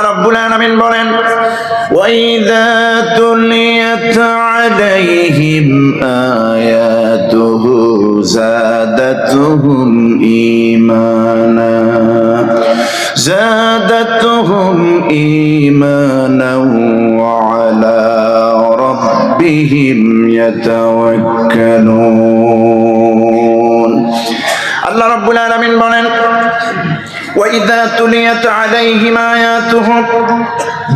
রব্বুল আলামিন বলেন ওয়াইযা তুলিয়াত আলাইহিম আয়াতুহু যাদাতুহুম ঈমানা ওয়া আলা রাব্বিহিম ইয়াতাওয়াক্কালুন। আল্লাহ রাব্বুল আলামিন বলেন ওয়াইযা তুলিয়াত আলাইহিম আয়াতুহু,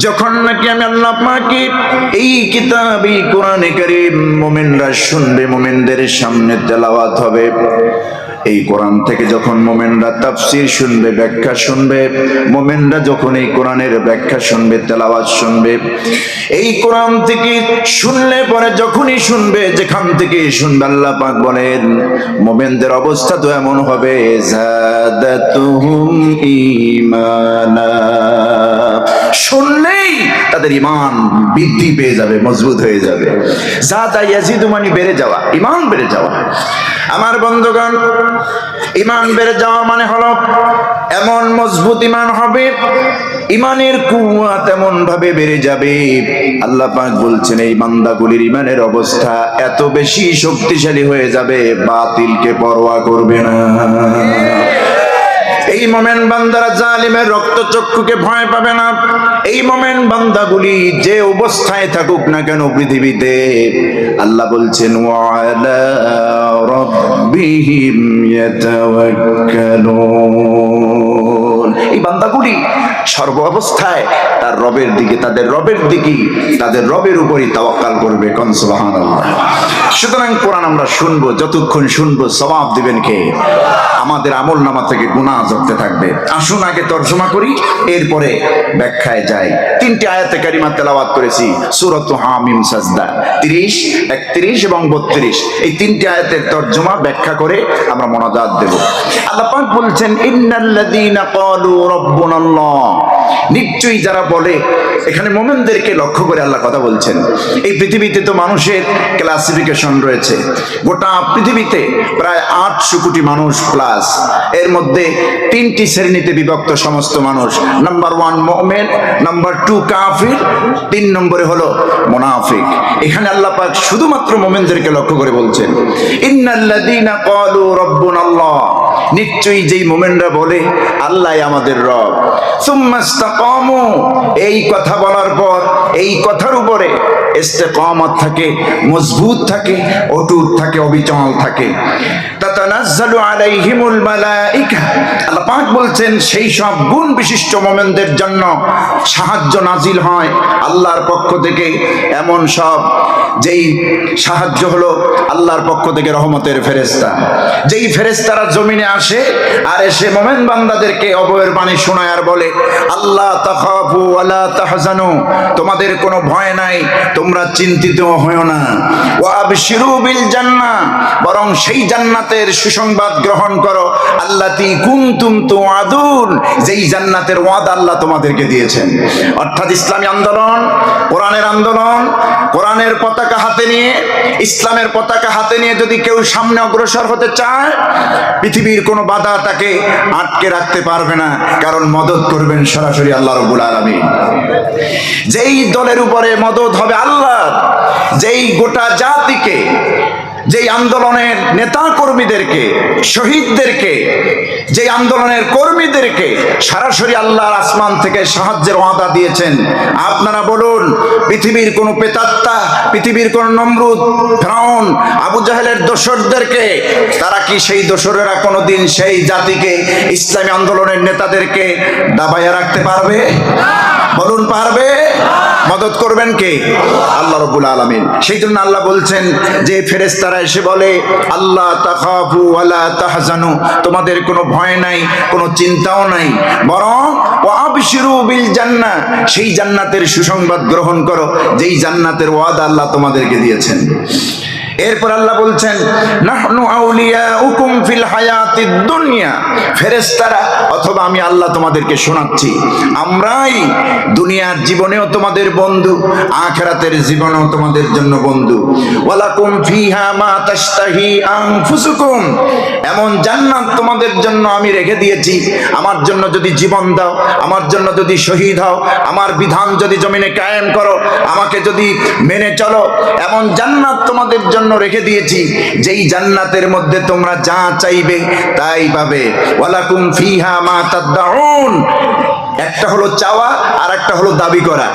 যখন নাকি আমি আল্লাহ পাকের এই কিতাব এই কোরআনে কারীম মুমিনরা শুনবে, মুমিনদের সামনে তেলাওয়াত হবে, এই কোরআন থেকে যখন মুমিনরা তাফসীর শুনবে, ব্যাখ্যা শুনবে, মুমিনরা যখন এই কোরআনের ব্যাখ্যা শুনবে, তেলাওয়াত শুনবে, এই কোরআন থেকে শুনলে পরে যখনই শুনবে, যেখান থেকে শুনবে, আল্লাহ পাক বলেন মুমিনদের অবস্থা তো এমন হবে যাদাতুহুম ঈমানা, শুনলেই তাদের ঈমান বৃদ্ধি পেয়ে যাবে, মজবুত হয়ে যাবে। যাদা ইয়াজিদু মানে বেড়ে যাওয়া, ঈমান বেড়ে যাওয়া। আমার বন্ধুগণ, ঈমান বেড়ে যাওয়া মানে হলো এমন মজবুত ঈমান হবে, ঈমানের কুওয়াত এমন ভাবে বেড়ে যাবে, আল্লাহ পাক বলছেন এই বান্দাগুলির ঈমানের অবস্থা এত বেশি শক্তিশালী হয়ে যাবে, বাতিলকে পরোয়া করবে না। এই মোমেন বান্দারা জালিমের রক্তচক্ষুকে ভয় পাবে না। এই মোমেন বান্দাগুলি যে অবস্থায় থাকুক না কেন পৃথিবীতে, আল্লাহ বলছেন ওয়া আলা রাব্বিহিম ইয়াতাওয়াক্কালুন, এই বান্দাগুলি সর্ব অবস্থায় তার রবের দিকে, তাদের রবের দিকে, তাদের রবের উপরই তাওয়াক্কাল করবে। কোন সুবহানাল্লাহ। সুতরাং কোরআন আমরা শুনবো, যতক্ষণ শুনবো সওয়াব দিবেন কে? আমাদের আমলনামা থেকে গুনাহ ঝরতে থাকবে। আসুন আগে তরজমা করি, এরপরে ব্যাখ্যায় যাই। তিনটি আয়াতে কারিমা তেলাওয়াত করেছি, সূরাত হামিম সাজদা 30, 31 এবং 32। এই তিনটি আয়াতের তরজমা ব্যাখ্যা করে আমরা মোনাজাত দেব। আল্লাহ পাক বলছেন ইন্নাল্লাযীনা ক্বালু রাব্বুনাল্লাহ, নিশ্চয়ই যারা বলে, এখানে মুমিনদেরকে লক্ষ্য করে আল্লাহ কথা বলছেন। এই পৃথিবীতে তো মানুষের ক্লাসিফিকেশন রয়েছে, গোটা পৃথিবীতে প্রায় 800 কোটি মানুষ প্লাস, এর মধ্যে তিনটি শ্রেণীতে বিভক্ত সমস্ত মানুষ। নাম্বার 1 মুমিন, নাম্বার 2 কাফির, 3 নম্বরে হলো মুনাফিক। এখানে আল্লাহ পাক শুধুমাত্র মুমিনদেরকে লক্ষ্য করে বলছেন ইন্নাল্লাযীনা ক্বালু রাব্বুনাল্লাহ, নিশ্চয়ই যেই মুমিনরা বলে আল্লাহ আমাদের রব, সুম্মা ইসতাকামু, এই কথা বলার পর এই কথার উপরে ইস্তেকামত থাকে, মজবুত থাকে, অটুট থাকে, অবিচল থাকে। তাতানাজ্জালু আলাইহিমুল মালাইকা, আল্লাহ পাক বলছেন সেই সব গুণ বিশিষ্ট মুমিনদের জন্য সাহায্য নাজিল হয় আল্লাহর পক্ষ থেকে। এমন সব যেই সাহায্য হলো আল্লাহর পক্ষ থেকে রহমতের ফেরেশতা, যেই ফেরেশতারা জমিনে আসে আর এসে মুমিন বান্দাদেরকে অভয়ের বাণী শোনায় আর বলে আল্লাহ তাখাফু ওয়ালা তাহজানু, তোমাদের কোনো ভয় নাই, তোমরা চিন্তিত হয়ো না। ওয়া আবশিরু বিল জান্নাহ, বরং সেই জান্নাতের সুসংবাদ গ্রহণ করো, আল্লাতী কুনতুম তুআদুন, যেই জান্নাতের ওয়াদা আল্লাহ তোমাদেরকে দিয়েছেন। অর্থাৎ ইসলামী আন্দোলন, কোরআনের আন্দোলন, কোরআনের পতাকা হাতে নিয়ে, ইসলামের পতাকা হাতে নিয়ে যদি কেউ সামনে অগ্রসর হতে চায়, পৃথিবীর কোনো বাধা তাকে আটকে রাখতে পারবে না, কারণ মদদ করবেন সরাসরি আল্লাহ রাব্বুল আলামিন। যেই দলের উপরে মদদ হবে আল্লাহ, যেই গোটা জাতিকে, যেই আন্দোলনের নেতা কর্মীদেরকে, শহীদদেরকে, যেই আন্দোলনের কর্মীদেরকে সরাসরি আল্লাহর আসমান থেকে সাহায্যের ওয়াদা দিয়েছেন। আপনারা বলুন, পৃথিবীর কোন প্রেতাত্মা, পৃথিবীর কোন নমরুদ, ফিরআউন, আবু জাহেলের দোসরদেরকে, তারা কি সেই দোসরেরা কোনোদিন সেই জাতিকে, ইসলামী আন্দোলনের নেতাদেরকে দাবাইয়া রাখতে পারবে? বলুন, পারবে? মদদ করবেন কে? আল্লাহ রাব্বুল আলামিন। সেই জন্য আল্লাহ বলছেন যে ফেরেশতারা এসে বলে আল্লাহ তাখাফু ওয়ালা তাহজানু, তোমাদের কোনো ভয় নাই, কোনো চিন্তাও নাই, বরং ওয়া আবশিরু বিল জান্নাহ, সেই জান্নাতের সুসংবাদ গ্রহণ করো যেই জান্নাতের ওয়াদা আল্লাহ তোমাদেরকে দিয়েছেন। এরপর আল্লাহ বলছেন নাহনু আউলিয়াউকুম ফিল হায়াতিদ দুনিয়া, ফেরেশতারা অথবা আমি আল্লাহ তোমাদেরকে শোনাচ্ছি, আমরাই দুনিয়ার জীবনেও তোমাদের বন্ধু, আখিরাতের জীবনেও তোমাদের জন্য বন্ধু। ওয়ালাকুম ফিহা মা তাশতাহি আনফুসুকুম, এমন জান্নাত তোমাদের জন্য আমি রেখে দিয়েছি। আমার জন্য যদি জীবন দাও, আমার জন্য যদি শহীদ হও, আমার বিধান যদি জমিনে কায়েম করো, আমাকে যদি মেনে চলো, এমন জান্নাত তোমাদের জন্য রেখে দিয়েছি, যেই জান্নাতের মধ্যে তোমরা যা চাইবে তাই পাবে। ওয়ালাকুম ফিহা মা তাদউন, একটা হলো চাওয়া আর একটা হলো দাবি করা।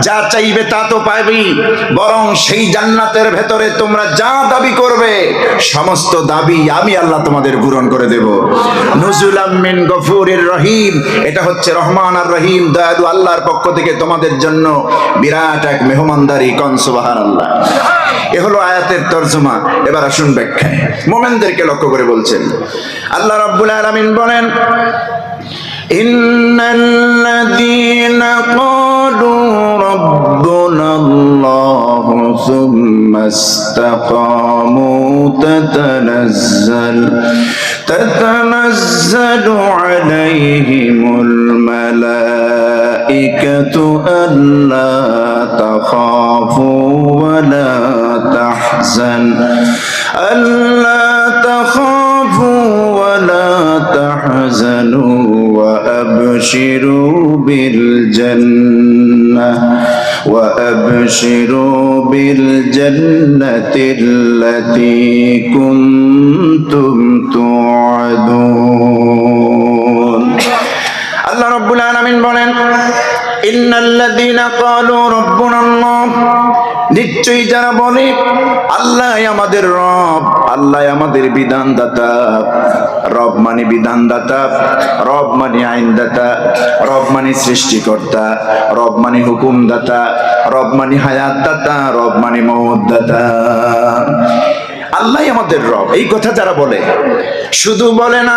যা চাইবে তা তো পাবেই, বরং সেই জান্নাতের ভেতরে তোমরা যা দাবি করবে সমস্ত দাবি আমি আল্লাহ তোমাদের পূরণ করে দেব। নুজুলাম মিন গফুরির রহিম, এটা হচ্ছে রহমান আর রহিম, দয়ালু আল্লাহর পক্ষ থেকে তোমাদের জন্য বিরাট এক মেহমানদারি। কোন সুবহানাল্লাহ। এ হলো আয়াতের তরজমা। এবার আসুন ব্যাখ্যায়। মুমিনদেরকে লক্ষ্য করে বলছেন আল্লাহ রাব্বুল আলামিন বলেন ইন্নাল্লাযীনা ক্বালু রাব্বুনাল্লাহু সুম্মা ইসতাকামু তাতানাজ্জালু আলাইহিমুল মালাইকাতু আল্লা তাখাফু ওয়া লা তাহজান আল্লা তাখাফু ওয়া লা তাহজানু وأبشروا بالجنة التي كنتم توعدون الله رب العالمين বলেন ইন্নাল্লাযীনা ক্বালু রাব্বুনাল্লাহ, নিশ্চয়ই যারা বলে আল্লাহ আমাদের রব, আল্লাহ আমাদের বিধানদাতা। রব মানে বিধানদাতা, রব মানে আইনদাতা, রব মানে সৃষ্টিকর্তা, রব মানে হুকুমদাতা, রব মানে হায়াতদাতা, রব মানে মওতদাতা। আল্লাহ আমাদের রব, এই কথা যারা বলে, শুধু বলে না,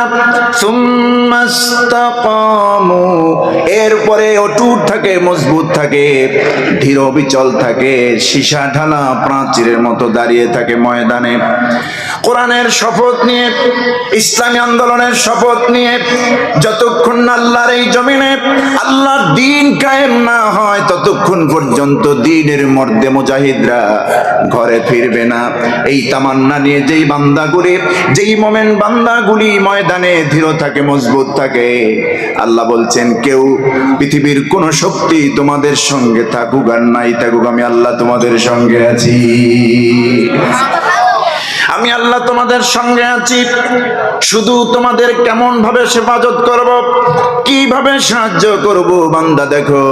সুম্মাস্তাকামু, এরপরে অটুট থাকে, মজবুত থাকে, ধীর বিচল থাকে, সীসা ঢালা প্রাচীরের মতো দাঁড়িয়ে থাকে ময়দানে, কোরআনের শপথ নিয়ে, ইসলামী আন্দোলনের শপথ নিয়ে, যতক্ষণ আল্লাহর এই জমিনে আল্লাহর দ্বীন কায়েম না হয় ততক্ষণ পর্যন্ত দ্বীনের মর্দে মুজাহিদরা ঘরে ফিরবে না। এই তামান্না নিয়ে যেই বান্দাগুলি, যেই মোমেন বান্দাগুলি ময়দানে ধীর থাকে, মজবুত থাকে, আল্লাহ বলছেন কেউ পৃথিবীর কোন শক্তি তোমাদের সঙ্গে থাকুক আর নাই থাকুক, আমি আল্লাহ তোমাদের সঙ্গে আছি। আমি আল্লাহ তোমাদের সঙ্গে আছি। শুধু তোমাদের কেমন ভাবে হেফাজত করব, কিভাবে সাহায্য করব, বান্দা দেখো,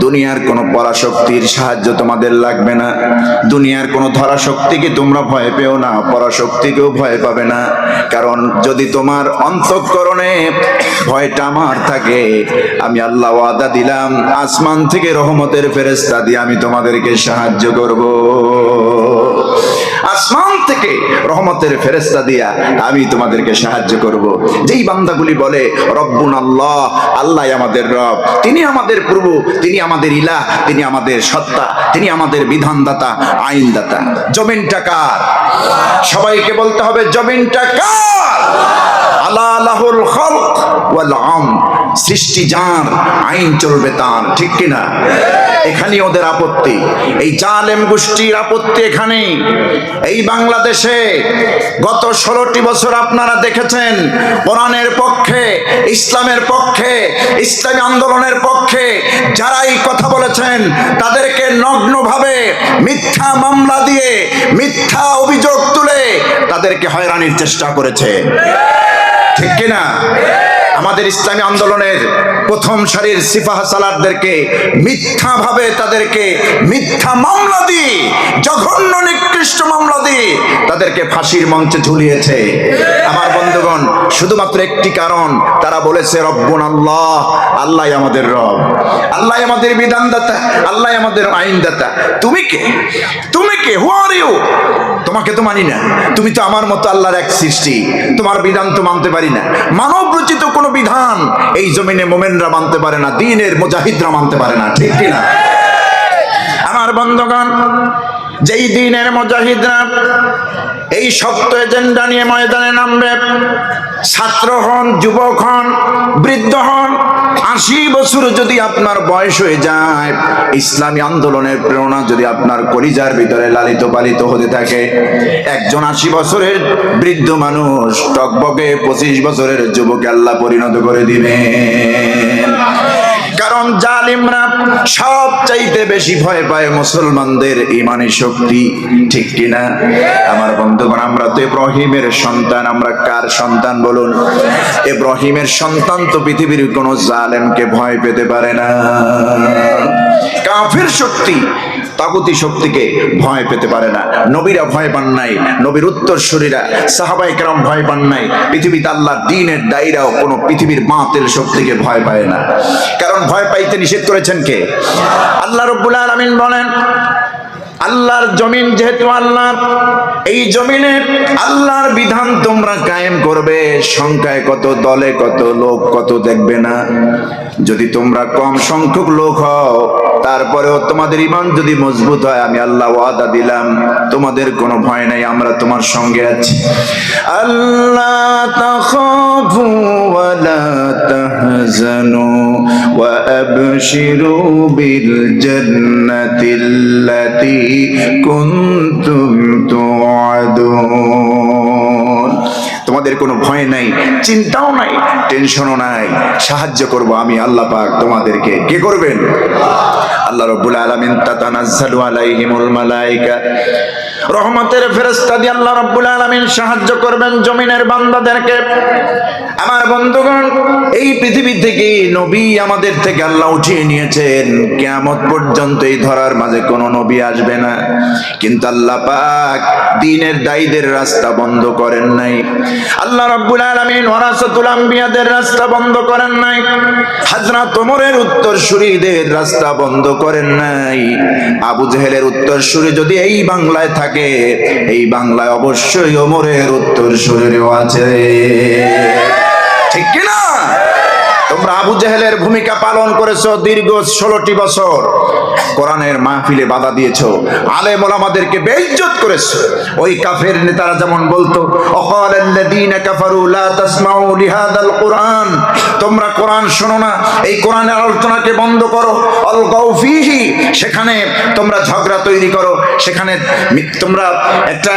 দুনিয়ার কোন পরাশক্তির সাহায্য তোমাদের লাগবে না। দুনিয়ার কোন ধরাশক্তিকে তোমরা ভয় পেও না, পরাশক্তিকেও ভয় পাবে না। কারণ যদি তোমার অন্তঃকরণে ভয়টা আমার থাকে, আমি আল্লাহ ওয়াদা দিলাম আসমান থেকে রহমতের ফেরেশতা দিয়ে আমি তোমাদেরকে সাহায্য করব। আসমান থেকে রহমতের ফেরেশতা দিয়া আমি তোমাদেরকে সাহায্য করব। যেই বান্দাগুলি বলে রব্বুন আল্লাহ, আল্লাহ আমাদের রব, তিনি আমাদের প্রভু, তিনি আমাদের ইলাহ, তিনি আমাদের সত্তা, তিনি আমাদের বিধানদাতা, আইনদাতা। জমিনটা কার? সবাইকে বলতে হবে জমিনটা কার? আলা লাহুল খালক ওয়াল আমর, সৃষ্টি যার, আইন চলবে তার, ঠিক কিনা? এখানে ওদের আপত্তি, এই জালেম গোষ্ঠীর আপত্তি এখানে। এই বাংলাদেশে গত 16টি বছর আপনারা দেখেছেন কোরআনের পক্ষে, ইসলামের পক্ষে, ইসলামী আন্দোলনের পক্ষে যারাই কথা বলেছেন তাদেরকে নগ্নভাবে মিথ্যা মামলা দিয়ে, মিথ্যা অভিযোগ তুলে তাদেরকে হয়রানির চেষ্টা করেছে, ঠিক কিনা? আমাদের ইসলামী আন্দোলনের প্রথম সারির সিপাহ সালারদেরকে মিথ্যাভাবে, তাদেরকে মিথ্যা মামলা দিয়ে, জঘন্য নিকৃষ্ট মামলা দিয়ে তাদেরকে ফাঁসির মঞ্চে ঝুলিয়েছে। আমার বন্ধুগণ, শুধুমাত্র একটি কারণ, তারা বলেছে রব্বুন আল্লাহ, আল্লাহ আমাদের রব, আল্লাহ আমাদের বিধানদাতা, আল্লাহ আমাদের আইনদাতা। তুমি কে? তুমি কে? হু আর ইউ? তোমাকে তো মানি না, তুমি তো আমার মতো আল্লাহর এক সৃষ্টি, তোমার বিধান তো মানতে পারি না। মানব রচিত কোনো বিধান এই জমিনে মোমেনরা মানতে পারে না, দ্বীনের মুজাহিদরা মানতে পারে না, ঠিক কিনা? আমার বন্ধুগণ, যেই দিনের মুজাহিদরা এই শক্ত এজেন্ডা নিয়ে ময়দানে নামবে, ছাত্র হন, যুবক হন, বৃদ্ধ হন, 80 বছর যদি আপনার বয়স হয়ে যায়, ইসলামী আন্দোলনের প্রেরণা যদি আপনার কলিজার ভিতরে লালিত পালিত হতে থাকে, একজন 80 বছরের বৃদ্ধ মানুষ টকবকে 25 বছরের যুবকে আল্লাহ পরিণত করে দিবেন। কারণ জালিমরা সব চাইতে বেশি ভয় পায় মুসলমানদের ইমানি শক্তি, ঠিক কিনা? আমার বন্ধুগণ, আমরা তো ইব্রাহিমের সন্তান। আমরা কার সন্তান বলুন? ইব্রাহিমের সন্তান তো পৃথিবীর কোন জালেমকে ভয় পেতে পারে না। কাফির শক্তি, তাগুতি শক্তিকে ভয় পেতে পারে না। নবীরা ভয় পান নাই, নবীর উত্তরসূরিরা সাহাবায়ে কেরাম ভয় পান নাই। পৃথিবীতে আল্লাহর দ্বীনের দায়রাও কোনো পৃথিবীর বাতিল শক্তিকে ভয় পায় না। কারণ ভয় পাইতে নিষেধ করেছেন কে? আল্লাহ রাব্বুল আলামিন বলেন, আল্লাহর জমিন যেহেতু আল্লাহর, এই জমিনে আল্লাহর বিধান তোমরা কায়েম করবে। সংখ্যায় কত, দলে কত, লোক কত দেখবে না। যদি তোমরা কম সংখ্যক লোক হও, তারপরেও তোমাদের ঈমান যদি মজবুত হয়, আমি আল্লাহ ওয়াদা দিলাম তোমাদের কোনো ভয় নাই, আমরা তোমার সঙ্গে আছি। আল্লাহ তাখাফু ওয়া লা তাহজানু ওয়া আবশিরু বিল জান্নাতিল্লাতী কুনতুম তুআদুন। তোমাদের কোনো ভয় নাই, চিন্তাও নাই, টেনশনও নাই। সাহায্য করব আমি আল্লাহ পাক তোমাদেরকে। কে করবেন? আল্লাহ রাব্বুল আলামিন। তাতানাজ্জালু আলাইহিমুল মালায়েকা, রহমতের ফেরেশতা দিয়ে আল্লাহ রাব্বুল আলামিন সাহায্য করবেন জমিনের বান্দাদেরকে। আমার বন্ধুগণ, এই পৃথিবী থেকে নবী আমাদের থেকে আল্লাহ উঠিয়ে নিয়েছেন। কিয়ামত পর্যন্ত এই ধরার মাঝে কোনো নবী আসবে না। কিন্তু আল্লাহ পাক দ্বীনের দায়ীদের রাস্তা বন্ধ করেন নাই। আল্লাহ রাব্বুল আলামিন ওয়ারাসাতুল আম্বিয়াদের রাস্তা বন্ধ করেন নাই। হযরত ওমরের উত্তরসূরিদের রাস্তা বন্ধ করেন নাই। আবু জেহেলের উত্তরসূরি যদি এই বাংলায় থাকে, এই বাংলায় অবশ্যই ওমরের উত্তরসূরিও আছে, ঠিক কিনা? তোমরা আবু জেহেলের ভূমিকা পালন করেছো দীর্ঘ 16টি বছর। কোরআনের মাহফিলে বাধা দিয়েছো, আলেম ওলামাদেরকে বেইজ্জত করেছো। ওই কাফের নেতারা যেমন বলতো, অকালাল্লাযীনা কাফারু লা তাসমাউ লিহাদাল কুরআন, তোমরা কোরআন শোনো না, এই কোরআনের আলোচনাকে বন্ধ করো। অলগাউ ফীহি, সেখানে তোমরা ঝগড়া তৈরি করো, সেখানে তোমরা একটা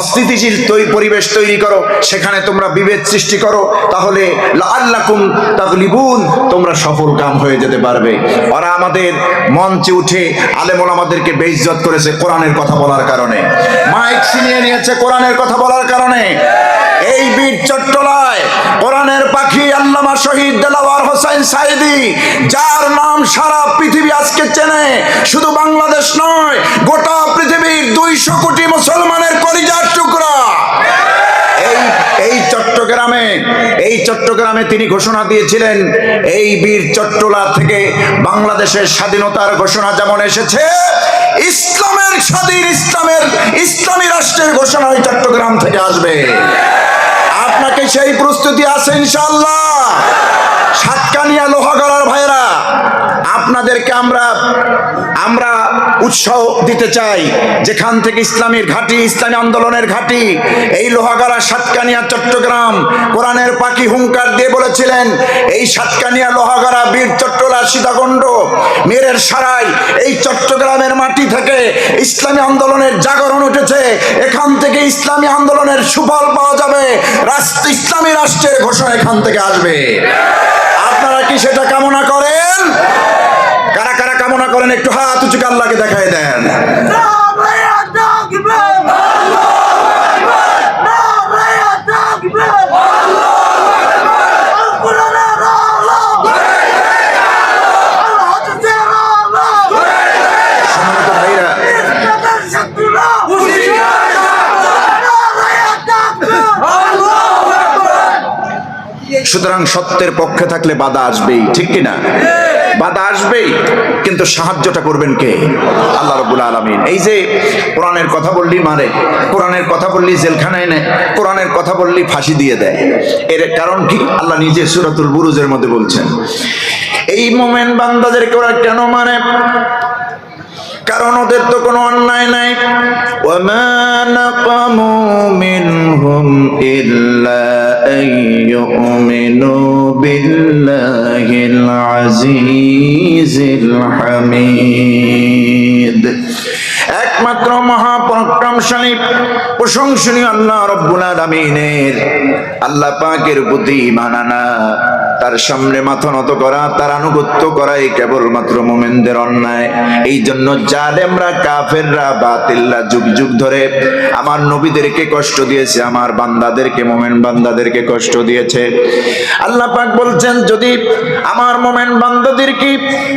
অস্থিতিশীল পরিবেশ তৈরি করো, সেখানে তোমরা বিভেদ সৃষ্টি করো, তাহলে লাআল্লাকুম তাগলিবুন, তোমরা সফল কাম হয়ে যেতে পারবে। ওরা আমাদের মঞ্চে উঠে আলেম ওলামাদেরকে বেইজ্জত করেছে কোরআনের কথা বলার কারণে, মাইক ছিনিয়ে নিয়েছে কোরআনের কথা বলার কারণে। এই বীর চট্টলায় কোরআনের পাখি আল্লামা শহীদ দেলাওয়ার হোসেন সাইদি, যার নাম সারা পৃথিবী আজকে চেনে, শুধু বাংলাদেশ নয়, গোটা পৃথিবীর 200 কোটি মুসলমানের কলিজার টুকরা। এই চট্টগ্রামে তিনি ঘোষণা দিয়েছিলেন, এই বীর চট্টলা থেকে বাংলাদেশের স্বাধীনতার ঘোষণা যেমন এসেছে, ইসলামী রাষ্ট্রের ঘোষণা ওই চট্টগ্রাম থেকে আসবে। আপনাকে সেই প্রস্তুতি আছে ইনশাআল্লাহ? সাতকানিয়া লোহাগড়ার ভাইরা, আপনাদেরকে আমরা উৎসাহ দিতে চাই। যেখান থেকে ইসলামের ঘাঁটি, ইসলামী আন্দোলনের ঘাঁটি, এই লোহাগড়া, সাতকানিয়া, চট্টগ্রাম, কোরআনের পাখি হুঙ্কার দিয়ে বলেছিলেন, এই সাতকানিয়া, লোহাগড়া, বীর চট্টলা, সীতাকুণ্ড, মেরের সারাই, এই চট্টগ্রামের মাটি থেকে ইসলামী আন্দোলনের জাগরণ উঠেছে। এখান থেকে ইসলামী আন্দোলনের সুফল পাওয়া যাবে, ইসলামী রাষ্ট্রের ঘোষণা এখান থেকে আসবে। আপনারা কি সেটা কামনা করেন? কারা কারা কামনা করেন একটু হাত উঁচু করে আল্লাহকে দেখায় দেন। সুতরাং সত্যের পক্ষে থাকলে বাধা আসবেই, ঠিক কিনা? বাধা আসবেই, কিন্তু সাহায্যটা করবেন কে? আল্লাহ রাব্বুল আলামিন। এই যে কোরআনের কথা বললি মারে, কোরআনের কথা বললি জেলখানায় নেয়, কোরআনের কথা বললি ফাঁসি দিয়ে দেয়। এর কারণ কি? আল্লাহ নিজে সূরাতুল বুরুজের মধ্যে বলছেন, এই মোমেন বান্দাদেরকে ওরা কেন মানে? কারণ ওদের তো কোনো অন্যায় নাই। ওয়ামা নাকামু মিনহুম ইল্লা আইয়ুমিনু বিল্লাহিল আজিজিল হামিদ। একমাত্র মহাপরাক্রমশালী প্রশংসনীয় আল্লাহ রাব্বুল আলামিনের, আল্লাহ পাকের প্রতি ঈমান আনা, তার সামনে মাথা নত করা, তার আনুগত্য করাই কেবলমাত্র মুমিনদের অন্যায়। এই জন্য জালেমরা, কাফেররা, বাতিলরা যুগ যুগ ধরে আমার নবীদেরকে কষ্ট দিয়েছে, আমার বান্দাদেরকে, মুমিন বান্দাদেরকে কষ্ট দিয়েছে। আল্লাহ পাক বলছেন, যদি আমার মুমিন বান্দাদেরকে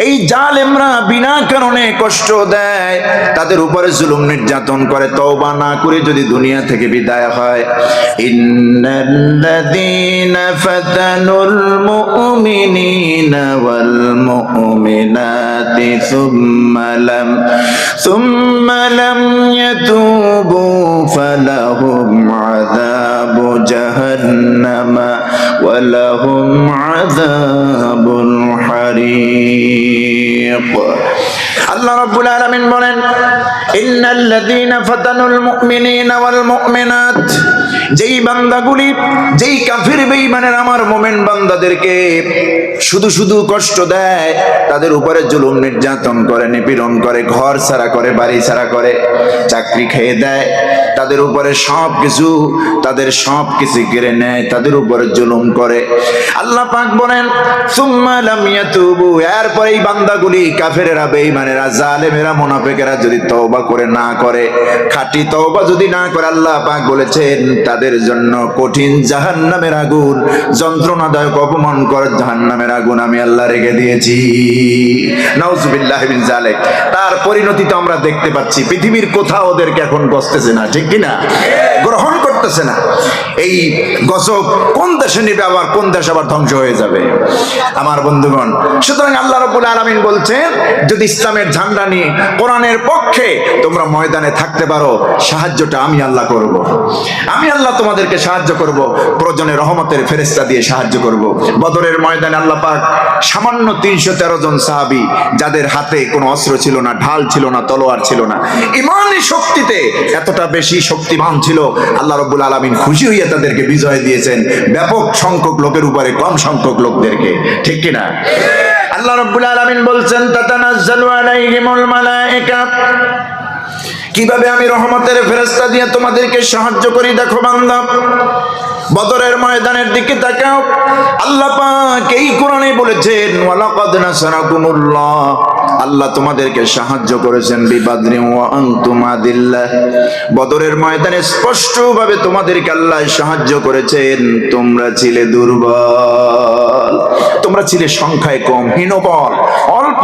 এই জালেমরা বিনা কারণে কষ্ট দেয়, তাদের উপরে জুলুম নির্যাতন করে, তওবা না করে যদি দুনিয়া থেকে বিদায় হয়, ইন্নাল্লাযীনা ফাতানুল মুমিনিনা ওয়াল মুমিনাতি সুম্মা লাম ইয়াতুবু ফালাহুম আযাবু জাহান্নামা ওয়া লাহুম আযাবুল হারিক। আল্লাহ রাব্বুল আলামিন বলেন, ইন্নাল্লাযীনা ফাতানুল মুমিনিনা ওয়াল মুমিনাত, যেই বান্দাগুলি, যেই কাফির বেঈমানের আমার মুমিন বান্দাদেরকে শুধু শুধু কষ্ট দেয়, তাদের উপরে জুলুম নির্যাতন করে, নিপীড়ন করে, ঘর ছাড়া করে, বাড়ি ছাড়া করে, চাকরি খেয়ে দেয়, তাদের উপরে তাদের সব কিছু কেড়ে নেয়, তাদের উপরে জুলুম করে, আল্লাহ পাক বলেন সুম্মা লাম ইয়াতুবু, এরপরে এই বান্দাগুলি, কাফেরেরা, বেঈমানেরা, জালেমেরা, মুনাফিকেরা যদি তওবা করে না করে, খাঁটি তওবা যদি না করে, আল্লাহ পাক বলেছেন তাদের জন্য কঠিন জাহান্নামের আগুন, যন্ত্রণাদায়ক, অপমানকর জাহান্নামের আগুন আমি আল্লাহ রেখে দিয়েছি। নাউজুবিল্লাহি মিন যালিক। তার পরিণতি তো আমরা দেখতে পাচ্ছি, পৃথিবীর কোথাও ওদেরকে এখন গছতেছে না, ঠিক কিনা? গ্রহণ করতেছে না। এই গজব কোন দেশে নিবে, আবার কোন দেশ আবার ধ্বংস হয়ে যাবে আমার বন্ধুগণ। সুতরাং আল্লাহ রাব্বুল আলামিন বলছেন, যদি ইসলামের ঝান্ডা নিয়ে কোরআনের পক্ষে তোমরা ময়দানে থাকতে পারো, সাহায্যটা আমি আল্লাহ করব। আমি আল্লাহ তোমাদেরকে সাহায্য করব, প্রয়োজনে রহমতের ফেরেশতা দিয়ে সাহায্য করব। বদরের ময়দানে আল্লাহ পাক সামান্য 313 জন সাহাবী, যাদের হাতে কোনো অস্ত্র ছিল না, ঢাল ছিল না, তলোয়ার ছিল না, ঈমানি শক্তিতে এতটা বেশি শক্তিমান ছিল, আল্লাহ রাব্বুল আলামিন খুশি হয়ে তাদেরকে বিজয় দিয়েছেন, ব্যাপক সংখ্যক লোকের উপরে কম সংখ্যক লোকদেরকে, ঠিক কিনা? আল্লাহ রাব্বুল আলামিন বলছেন, তাতানাজ্জালু আলাইহিমুল মালায়েকা, কিভাবে আমি রহমতের ফেরেশতা দিয়ে তোমাদেরকে সাহায্য করি দেখো বান্দা। বদরের ময়দানের দিকে তাকাও, আল্লাহ পাক এই কোরআনে বলেছেন, ওয়ালাকাদ নাসারাকুমুল্লাহ, আল্লাহ তোমাদেরকে সাহায্য করেছেন, বিবাদরিন ওয়া আনতুম আদিল্লাহ, বদরের ময়দানে স্পষ্টভাবে তোমাদেরকে আল্লাহ সাহায্য করেছেন, তোমরা ছিলে দুর্বল, তোমরা ছিলে সংখ্যায় কম, হীনবল, অল্প,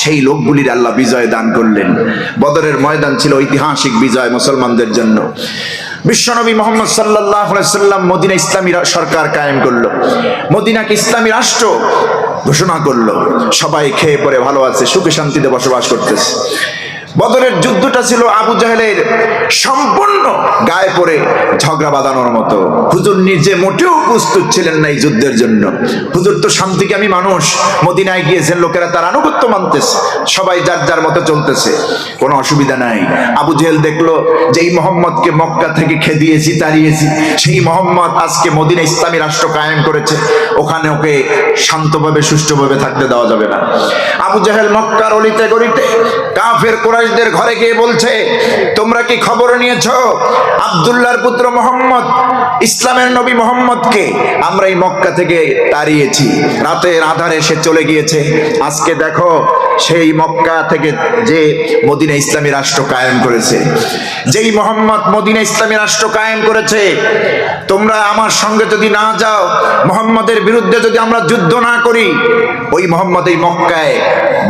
সেই লোকগুলির আল্লাহ বিজয় দান করলেন। বদরের ময়দান ছিল ঐতিহাসিক বিজয় মুসলমানদের জন্য। বিশ্বনবী মুহাম্মদ সাল্লাল্লাহু আলাইহি সাল্লাম মদিনা ইসলামী সরকার কায়েম করলো, মদিনাকে ইসলামী রাষ্ট্র ঘোষণা করলো, সবাই খেয়ে পরে ভালো আছে, সুখে শান্তিতে বসবাস করতেছে। বদরের যুদ্ধটা ছিল আবু জাহেলের সম্পূর্ণ গায়ে পড়ে ঝগড়া বাঁধানোর মতো। হুজুর নিজে মোটেও প্রস্তুত ছিলেন না এই যুদ্ধের জন্য। হুজুর তো শান্তিকামী মানুষ, মদিনায় গিয়েছেন, লোকেরা তার আনুগত্য মানতেছে, সবাই যার যার মতো চলতেছে, কোনো অসুবিধা নাই। আবু জেহেল দেখলো যে এই মোহাম্মদকে মক্কা থেকে খেদিয়েছি, তাড়িয়েছি, সেই মোহাম্মদ আজকে মদিনা ইসলামী রাষ্ট্র কায়েম করেছে, ওখানে ওকে শান্তভাবে সুষ্ঠুভাবে থাকতে দেওয়া যাবে না। আবু জেহেল মক্কার অলিতে গলিতে কাফের কুরাইশদের ঘরে গিয়ে বলছে, তোমরা কি খবর নিয়েছো আব্দুল্লাহর পুত্র মোহাম্মদ, ইসলামের নবী মোহাম্মদকে আমরা এই মক্কা থেকে তাড়িয়েছি, রাতের আধারে সে চলে গিয়েছে, আজকে দেখো সেই মক্কা থেকে যে মদিনা ইসলামী রাষ্ট্র কায়েম করেছে, যেই মোহাম্মদ মদিনা ইসলামী রাষ্ট্র কায়েম করেছে, তোমরা আমার সঙ্গে যদি না যাও, মোহাম্মদের বিরুদ্ধে যদি আমরা যুদ্ধ না করি, ওই মোহাম্মদ এই মক্কায়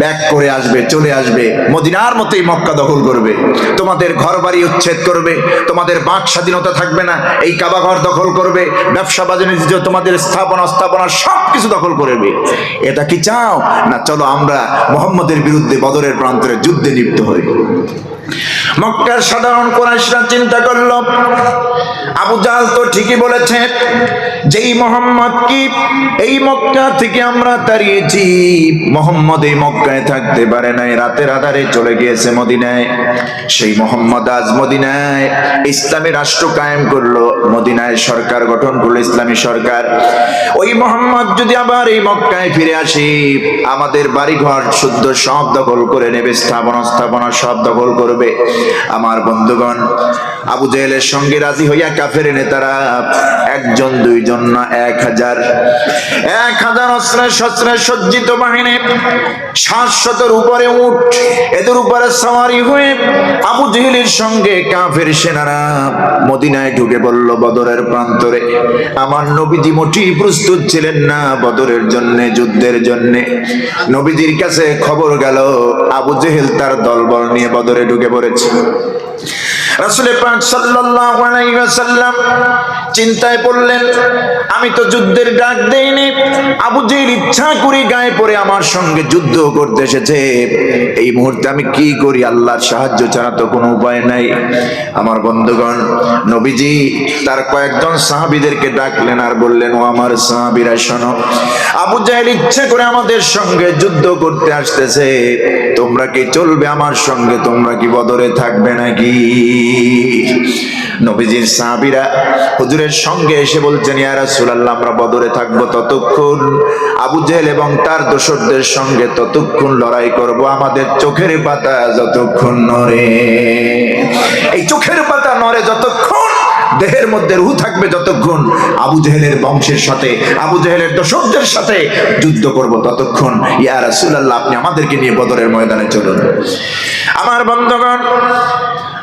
ব্যাক করে আসবে, চলে আসবে, মদিনার মতোই মক্কা দখল করবে, তোমাদের ঘর বাড়ি উচ্ছেদ করবে, তোমাদের বাক স্বাধীনতা থাকবে না, এই কাবা ঘর দখল করবে, ব্যবসা বাণিজ্য, তোমাদের স্থাপনা সবকিছু দখল করবে। এটা কি চাও না? চলো আমরা মোহাম্মদের বিরুদ্ধে বদরের প্রান্তরে যুদ্ধে লিপ্ত হই। মক্কার সাধারণ কুরাইশরা চিন্তা করলো, আবু জাহল তো ঠিকই বলেছে, যেই মোহাম্মদ কি এই মক্কা থেকে আমরা তাড়িয়েছি, মোহাম্মদ এই মক্কায় থাকতে পারে নাই, রাতের আধারে চলে গিয়েছে মদিনায়। সেই মোহাম্মদ আজ মদিনায় ইসলামী রাষ্ট্র কায়েম করলো, মদিনায় সরকার গঠন করলো, ইসলামী সরকার। ওই মোহাম্মদ যদি আবার এই মক্কায় ফিরে আসি, আমাদের বাড়িঘর শুদ্ধ সব দখল করে নেবে, স্থাপনা সব দখল করবে। আমার বন্ধুগণ, আবু জেহেলের সঙ্গে রাজি হইয়া কাফের নেতারা একজন দুইজন না 1000 অস্ত্রে শস্ত্রে সজ্জিত বাহিনী, 700-এর উপরে উট, এদের উপরে সওয়ারি হয়ে আবু জেহেলের সঙ্গে কাফের সেনারা মদিনায় ঢুকে পড়ল বদরের প্রান্তরে। আমার নবীজি মোটেই প্রস্তুত ছিলেন না বদরের জন্য, যুদ্ধের জন্য। নবীজির কাছে খবর গেল আবু জেহেল তার দলবল নিয়ে বদরে ঢুকে পড়েছে। রাসূল পাক সাল্লাল্লাহু আলাইহি ওয়াসাল্লাম চিন্তায় পড়লেন, আমি তো যুদ্ধের ডাক দেইনি, আবু জেহেল ইচ্ছা করে গায়ে পড়ে আমার সঙ্গে যুদ্ধ করতে এসেছে, এই মুহূর্তে আমি কি করি? আল্লাহর সাহায্য ছাড়া তো কোনো উপায় নাই। আমার বন্ধুগণ, নবীজি তার কয়েকজন সাহাবীদেরকে ডাকলেন আর বললেন, ও আমার সাহাবীরা শোনো, আবু জেহেল ইচ্ছা করে আমাদের সঙ্গে যুদ্ধ করতে আসতেছে, তোমরা কি চলবে আমার সঙ্গে? তোমরা কি বদরে থাকবে নাকি? নবীজির সাহাবীরা হুজুরের সঙ্গে এসে বলছেন, ইয়া রাসূলুল্লাহ, আমরা বদরে থাকবো ততক্ষণ, আবু জেহেল এবং তার দোসরদের সঙ্গে ততক্ষণ লড়াই করব, আমাদের চোখের পাতা যতক্ষণ নড়ে। এই চোখের পাতা নড়ে যতক্ষণ, দেহের মধ্যে রূহ থাকবে যতক্ষণ, আবু জেহেলের বংশের সাথে, আবু জেহেলের দোসরদের সাথে যুদ্ধ করব ততক্ষণ। ইয়া রাসূলুল্লাহ, আপনি আমাদেরকে নিয়ে বদরের ময়দানে চলুন। আমার বন্ধুগণ,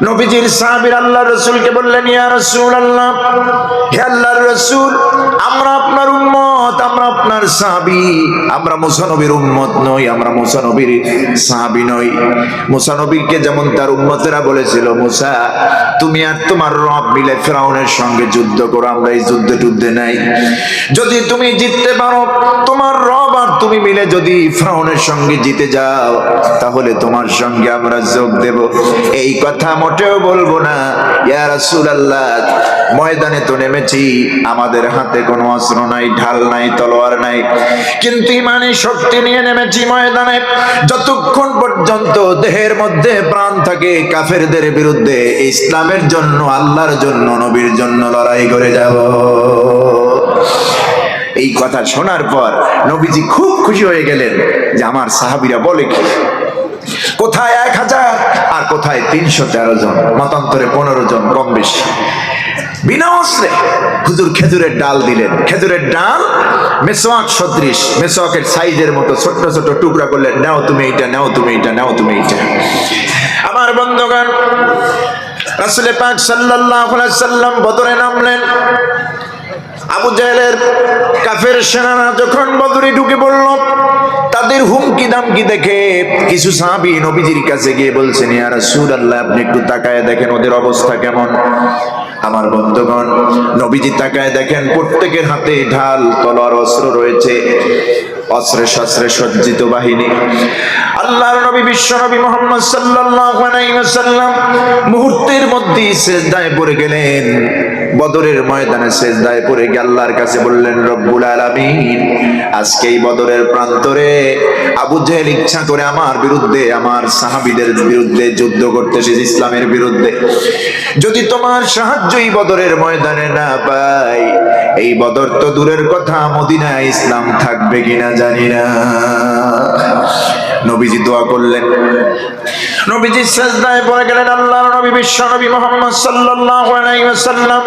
নবীজির সাহাবীর আল্লাহর রাসূলকে বললেন, ইয়া রাসূলুল্লাহ, হে আল্লাহর রাসূল, আমরা আপনার উম্মত, আমরা আপনার সাহাবী, আমরা মুসা নবীর উম্মত নই, আমরা মুসা নবীর সাহাবী নই। মুসা নবীকে যেমন তার উম্মতেরা বলেছিল, মুসা তুমি আর তোমার রব মিলে ফিরাউনের সঙ্গে যুদ্ধ করো, আমরা এই যুদ্ধে নাই। যদি তুমি জিততে পারো, তোমার রব আর তুমি মিলে যদি ফিরাউনের সঙ্গে জিতে যাও, তাহলে তোমার সঙ্গে আমরা যোগ দেব। এই কথা মোটেও বলবো না, ইয়া রাসূলুল্লাহ, ময়দানে তো নেমেছি, আমাদের হাতে কোনো অস্ত্র নাই, ঢাল নাই, তলোয়ার নাই, কিন্তু ইমানি শক্তি নিয়ে নেমেছি ময়দানে। যতক্ষণ পর্যন্ত দেহের মধ্যে প্রাণ থাকে, কাফেরদের বিরুদ্ধে ইসলামের জন্য, আল্লাহর জন্য, নবীর জন্য লড়াই করে যাব। এই কথা শোনার পর নবীজি খুব খুশি হয়ে গেলেন যে আমার সাহাবীরা বলে কি, কোথায় 1000 আর কোথায় 313 জন, মতান্তরে 15 জন কম বেশি, বিনা অস্ত্রে। হুজুর খেজুরের ডাল দিলেন, খেজুরের ডাল মেসওয়াক সদৃশ, মেসওয়াকের সাইজের মতো ছোট ছোট টুকরা করলেন, নাও তুমি এইটা, নাও তুমি এইটা, নাও তুমি এইটা। আমার বন্ধুগণ, রাসূল পাক সাল্লাল্লাহু আলাইহি ওয়াসাল্লাম বদরে নামলেন। আবু জেহেলের কাফের সেনারা যখন বদরে ঢুকে পড়ল, তাদের হুমকি দামকি দেখে কিছু সাহাবী নবীজির কাছে গিয়ে বলছেন, ইয়া রাসূলুল্লাহ, আপনি একটু তাকায় দেখেন ওদের অবস্থা কেমন। আমার বন্ধুগণ, নবীজি তাকায় দেখেন প্রত্যেকের হাতে ঢাল, তলোয়ার, অস্ত্র রয়েছে, অস্ত্রে শস্ত্রে সজ্জিত বাহিনী। আল্লাহর নবী বিশ্ব নবী মুহাম্মদ সাল্লাল্লাহু আলাইহি ওয়াসাল্লাম মুহূর্তের মধ্যে সিজদায় পড়ে গেলেন। বদরের ময়দানে সিজদায় পড়ে গিয়ে আল্লাহর কাছে বললেন, রব্বুল আলামিন, আজকে এই বদরের প্রান্তরে আবু জেহেল ইচ্ছা করে আমার বিরুদ্ধে, আমার সাহাবীদের বিরুদ্ধে যুদ্ধ করতেছে, ইসলামের বিরুদ্ধে। যদি তোমার সাহায্য এই বদরের ময়দানে না পাই, এই বদর তো দূরের কথা, মদিনায় ইসলাম থাকবে কিনা জানি না। নবীজি দোয়া করলেন, নবীজি সিজদায় পড়ে গেলেন। আল্লাহর নবী বিশ্ব নবী মুহাম্মদ সাল্লাল্লাহু আলাইহি ওয়াসাল্লাম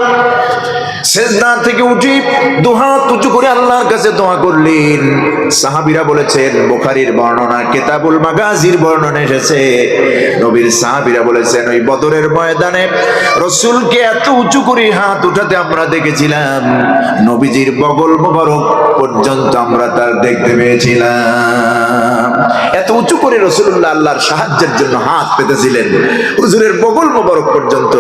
সিজদা থেকে উঠে দুহাত উঁচু করে আল্লাহর কাছে দোয়া করলেন। সাহাবীরা বলেছেন, বুখারীর বর্ণনা, কিতাবুল মাগাজির বর্ণনা এসেছে, নবীর সাহাবীরা বলেছেন, ওই বদরের ময়দানে রাসূলকে এত উঁচু করে হাত উঠাতে আমরা দেখেছিলাম, নবীজির বগল মোবারক পর্যন্ত আমরা তার দেখতে পেয়েছিলাম। এত উঁচু করে রাসূলুল্লাহ আল্লাহর সাহায্যের জন্য হাত পেতেছিলেন, হুজুরের বগল মোবারক পর্যন্ত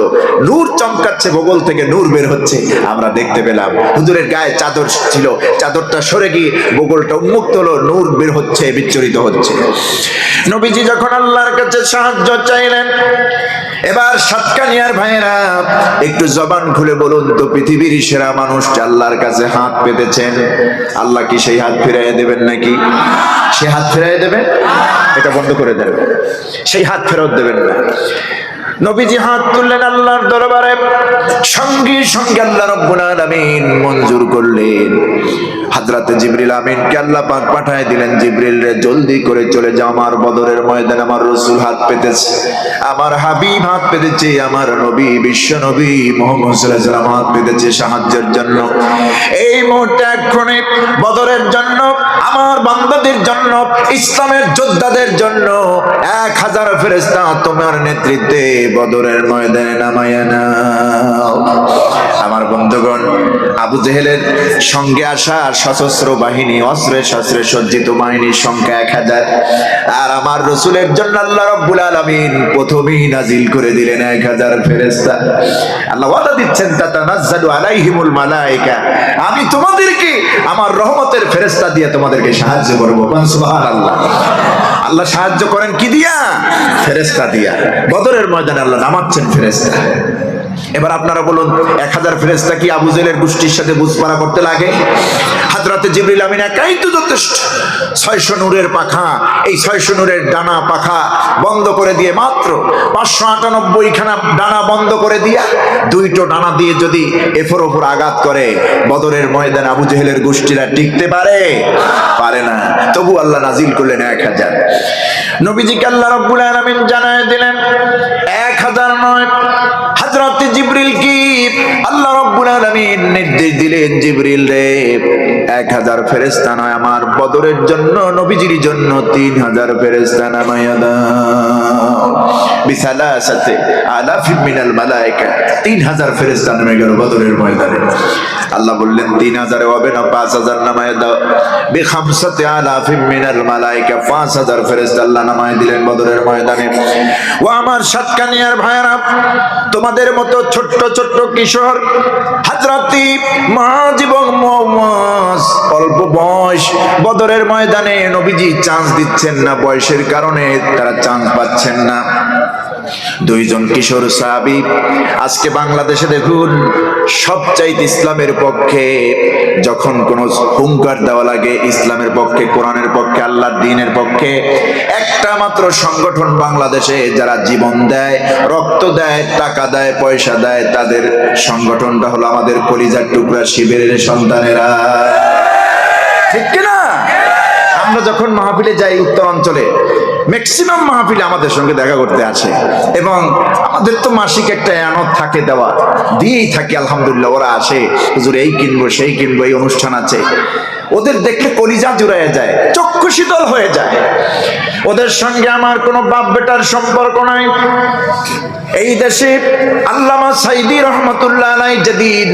নূর চমকাচ্ছে, বগল থেকে নূর বের হচ্ছে আমরা দেখতে পেলাম। হুজুরের গায়ে চাদর ছিল, চাদরটা সরে গিয়ে বগলটা উন্মুক্ত হলো, নূর বের হচ্ছে, বিচ্ছুরিত হচ্ছে। নবীজি যখন আল্লাহর কাছে সাহায্য চাইলেন, এবার সাতকানিয়ার ভাইয়েরা একটু জবান খুলে বলুন তো, পৃথিবীর সেরা মানুষটা আল্লাহর কাছে হাত পেতেছেন, আল্লাহ কি সেই হাত ফিরাইয়া দেবেন নাকি? সে হাত ফিরাইয়া দেবেন? এটা বন্ধ করে দেন, সেই হাত ফেরত দেবেন না। নবীজি হাত তুললেন আল্লাহর দরবারে, সঙ্গে সঙ্গে আল্লাহ রাব্বুল আলামিন মঞ্জুর করলেন। হযরতে জিবরিল আমিনকে আল্লাহ পাক পাঠায় দিলেন, জিবরিল রে জলদি করে চলে যাও, আমার বদরের ময়দানে আমার রাসূল হাত পেতেছে, আমার হাবিব হাত পেতেছে, আমার নবী বিশ্ব নবী মুহাম্মদ সাল্লাল্লাহু আলাইহি ওয়াসাল্লাম হাত পেতেছে সাহায্যের জন্য। এই মুহূর্তে এক্ষুনি বদরের জন্য, আমার বান্দাদের জন্য, ইসলামের যোদ্ধাদের জন্য 1000 ফেরেশতা তোমার নেতৃত্বে বদরের ময়দানে নামায়া নাও। আমার বন্ধুগণ, আবু জেহেলের সঙ্গে আসা সশস্ত্র বাহিনী, অস্ত্রে শস্ত্রে সজ্জিত বাহিনীর সংখ্যা 1000, আর আমার রাসূলের জন্য আল্লাহ রাব্বুল আলামিন প্রথমেই নাজিল করে দিলেন 1000 ফেরেশতা। আল্লাহ ওয়াদা দিচ্ছেন, তাতানাজ্জালু আলাইহিমুল মালায়েকা, আমি তোমাদেরকে আমার রহমতের ফেরেশতা দিয়ে তোমাদেরকে সাহায্য করব। সুবহানাল্লাহ। আল্লাহ সাহায্য করেন কি দিয়া? ফেরেশতা দিয়া। বদরের ময়দানে আল্লাহ নামাচ্ছেন ফেরেশতা। এবার আপনারা বলুন, 1000 ফেরেশতা কি আবু জেহেলের গোষ্ঠীর সাথে বুঝপাড়া করতে লাগে? হযরতে জিবরিল আমিন একাই তো যথেষ্ট। 600 নূরের পাখা, এই 600 নূরের ডানা পাখা বন্ধ করে দিয়ে, মাত্র 598 খানা ডানা বন্ধ করে দিয়া, 2টো ডানা দিয়ে যদি এফর ওপর আঘাত করে, বদরের ময়দানে আবু জেহেলের গোষ্ঠীরা টিকতে পারে? পারে না। তবু আল্লাহ নাজিল করলেন 1000। নবীজিকে আল্লাহ রাব্বুল আলামিন জানায় দিলেন 1000 নয়, হযরতে জিবরিল কি আল্লাহ রাব্বুল আলামিন নির্দেশ দিলেন, জিবরিল রে 1000 ফেরেশতা নয়, আমার বদরের জন্য, নবীজির জন্য 3000 ফেরেশতা নামায়া দাও। বিসালাসাতে আলাফিন মিনাল মালায়েকা, 3000 ফেরেশতা নেমে গেল বদরের ময়দানে। আল্লাহ বললেন 3000 হবে না, 5000 নামায়া দাও। বিখামসাতে আলাফিন মিনাল মালায়েকা, 5000 ফেরেশতা আল্লাহ নামায়া দিলেন বদরের ময়দানে। ও আমার সাতকানিয়ার ভাইয়েরা, তোমাদের মতো ছোট্ট ছোট্ট কিশোর হযরতে মুআজ এবং মুআজ, অল্প বয়স, বদরের ময়দানে নবীজি চান্স দিচ্ছেন না, বয়সের কারণে তারা চান্স পাচ্ছেন না। 2 জন কিশোর সাহাবী আজকে বাংলাদেশে দেখুন, সবচাইতে ইসলামের পক্ষে যখন কোন হুঙ্কার দেওয়া লাগে, ইসলামের পক্ষে, কোরআনের পক্ষে, আল্লাহর দ্বীনের পক্ষে, একটা মাত্র সংগঠন বাংলাদেশে যারা জীবন দেয়, রক্ত দেয়, টাকা দেয়, পয়সা দেয়, তাদের সংগঠনটা হলো আমাদের কলিজার টুকরা শিবিরের সন্তানেরা। ঠিক কিনা? আমরা যখন মাহফিলে যাই উত্তর অঞ্চলে, ম্যাক্সিমাম মাহফিলে আমাদের সঙ্গে দেখা করতে আসে, এবং আমাদের তো মাসিক একটা এনাদ থাকে, দেওয়া দিয়েই থাকে আলহামদুলিল্লাহ। ওরা আসে, হুজুর এই কিনবো, সেই কিনবো, এই অনুষ্ঠান আছে। ওদের দেখলে কলিজা জুড়াইয়া যায়, চক্ষু শীতল হয়ে যায়। ওদের সঙ্গে আমার কোনো বাপ বেটার সম্পর্ক নাই। এই দেশে আল্লামা সাইদি রহমতুল্লাহ আলাইহি যেদিন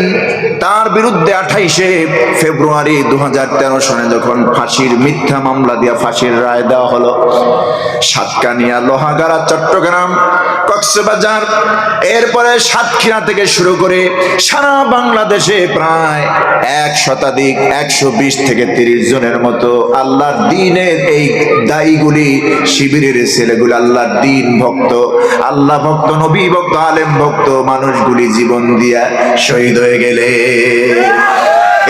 তার বিরুদ্ধে 28শে ফেব্রুয়ারি 2013 সনে যখন ফাঁসির মিথ্যা মামলা দিয়ে ফাঁসির রায় দেওয়া হলো, সাতকানিয়া, লোহাগাড়া, চট্টগ্রাম, কক্সবাজার, এরপরে সাতক্ষীরা থেকে শুরু করে সারা বাংলাদেশে প্রায় 1 শতাধিক 120 থেকে 30 জনের মতো আল্লাহর দ্বীনের এই দায়ীগুলি, শিবিরের ছেলেগুলো, আল্লাহর দ্বীন ভক্ত, আল্লাহ ভক্ত, নবী ভক্ত, আলেম ভক্ত মানুষগুলি জীবন দিয়া শহীদ হয়ে গেলে।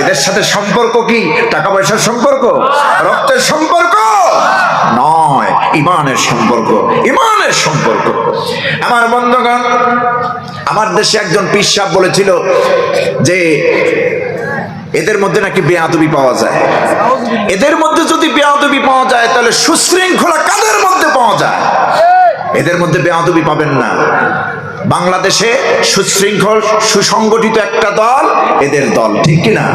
এদের সাথে সম্পর্ক কি টাকা পয়সার সম্পর্ক, রক্তের সম্পর্ক নয়, ইমানের সম্পর্ক, ইমানের সম্পর্ক। আমার বন্ধুগণ, আমার দেশে একজন পীর সাহেব বলেছিল যে এদের মধ্যে নাকি বেয়াদবি পাওয়া যায়। এদের মধ্যে যদি বেয়াদবি পাওয়া যায়, তাহলে সুশৃঙ্খলা কাদের মধ্যে পাওয়া যায়? এদের মধ্যে বেয়াদবি পাবেন না। বাংলাদেশে সুশৃঙ্খল সুসংগঠিত একটা দল এদের দল, ঠিক কিনা?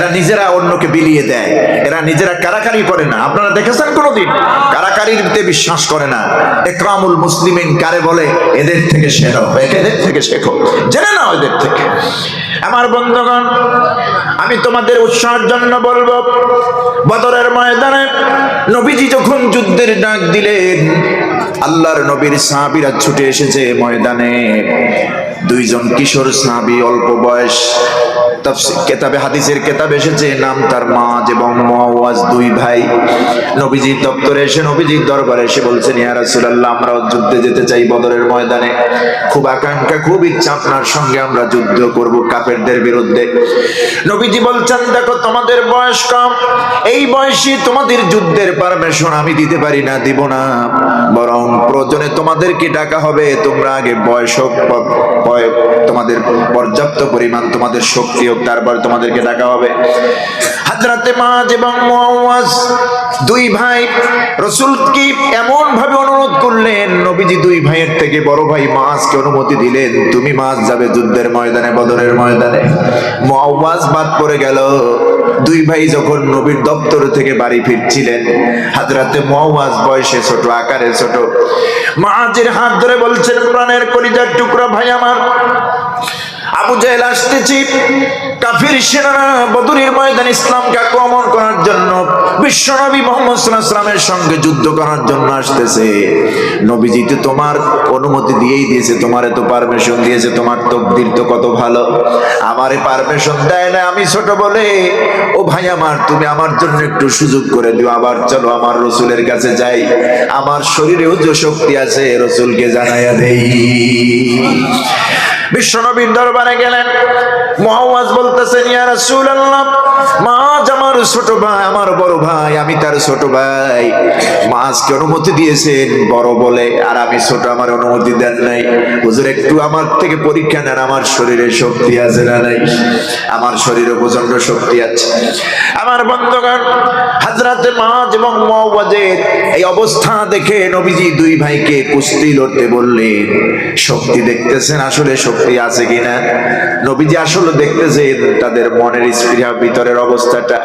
এরা নিজেরা অন্যকে বিলিয়ে দেয়, এরা নিজেরা কারাকারি করে না। আপনারা দেখেছেন কোনোদিন? কারাকারিতে বিশ্বাস করে না। ইকরামুল মুসলিমিন কারে বলে? এদের থেকে শেখো, এদের থেকে শেখো, জেনে নাও এদের থেকে। আমার বন্ধুগণ, আমি তোমাদের উৎসাহের জন্য বলবো, বদরের ময়দানে নবীজি যখন যুদ্ধের ডাক দিলেন, আল্লাহর নবীর সাহাবীরা ছুটে এসেছে ময়দানে। দুইজন কিশোর সাহাবী, অল্প বয়স, কেতাবে হাদিসের কেতাবে এসেছে নাম তার মাজ এবং মুআওয়াজ, দুই ভাই। নবীজির দপ্তরে এসে, নবীজির দরবারে এসে বলছেন, ইয়া রাসূলুল্লাহ, আমরাও যুদ্ধে যেতে চাই বদরের ময়দানে। খুব আকাঙ্ক্ষা, খুব ইচ্ছা আপনার সঙ্গে আমরা যুদ্ধ করব কাফেরদের বিরুদ্ধে। নবীজি বলছেন, দেখো তোমাদের বয়স কম, এই বয়সে তোমাদের যুদ্ধের পারমিশন আমি দিতে পারি না, দিব না। বরং প্রয়োজনে তোমাদেরকে ডাকা হবে, তোমরা আগে বয়স হোক, তোমাদের পর্যাপ্ত পরিমাণ তোমাদের শক্তি হোক, তারপর তোমাদেরকে ডাকা হবে। হযরতে মাজ এবং মুআওয়াজ দুই ভাই রাসূলকে এমন ভাবে অনুরোধ করলেন, নবীজি দুই ভাইয়ের থেকে বড় ভাই মাজকে অনুমতি দিলেন, তুমি মাজ যাবে যুদ্ধের ময়দানে, বদরের ময়দানে। মুআওয়াজ বাদ পড়ে গেল। দুই ভাই যখন নবীর দপ্তর থেকে বাড়ি ফিরছিলেন, হযরতে মুআওয়াজ বয়সে ছোট, আকারে ছোট, মাজের হাত ধরে বলছেন, প্রাণের কলিজার টুকরা ভাই আমার, আবু জেহেল আসতেছি, কাফির সেনারা বদরের ময়দানে ইসলামকে আক্রমণ করার জন্য, বিশ্বনবী মুহাম্মদ সাল্লাল্লাহু আলাইহি ওয়াসাল্লামের সঙ্গে যুদ্ধ করার জন্য আসতেছে। নবীজি তো তোমার অনুমতি দিয়েই দিয়েছে, তোমারে তো পারমিশন দিয়েছে, তোমার তকদির তো কত ভালো। আমারে পারমিশন দেয় না, আমি ছোট বলে। ও ভাই আমার, তুমি আমার জন্য একটু সুযোগ করে দিও, আবার চলো আমার রাসূলের কাছে যাই, আমার শরীরেও যে শক্তি আছে রাসূলকে জানাইয়া দেই। বিশ্বনবীর দরবারে গেলেন। মুআওয়াজ বলতেছেন, ইয়া রাসূলুল্লাহ, মাজ আমার ছোট ভাই, আমার বড় ভাই, আমি তার ছোট ভাই। মাজকে অনুমতি দিয়েছেন বড় বলে, আর আমি ছোট, আমার অনুমতি দেন নাই। হুজুর একটু আমার থেকে পরীক্ষা নেন, আমার শরীরে শক্তি আছে না নাই? আমার শরীরে প্রচন্ড শক্তি আছে। আমার বন্ধুগণ, হযরতে মাজ এবং মুআওয়াজের এই অবস্থা দেখে নবীজি দুই ভাইকে কুস্তি লড়তে বললেন। শক্তি দেখতেছেন, আসলে শক্তি আছে কিনা? নবীজি আসলে দেখতেছেন তাদের মনের স্পৃহা, ভিতরের অবস্থাটা।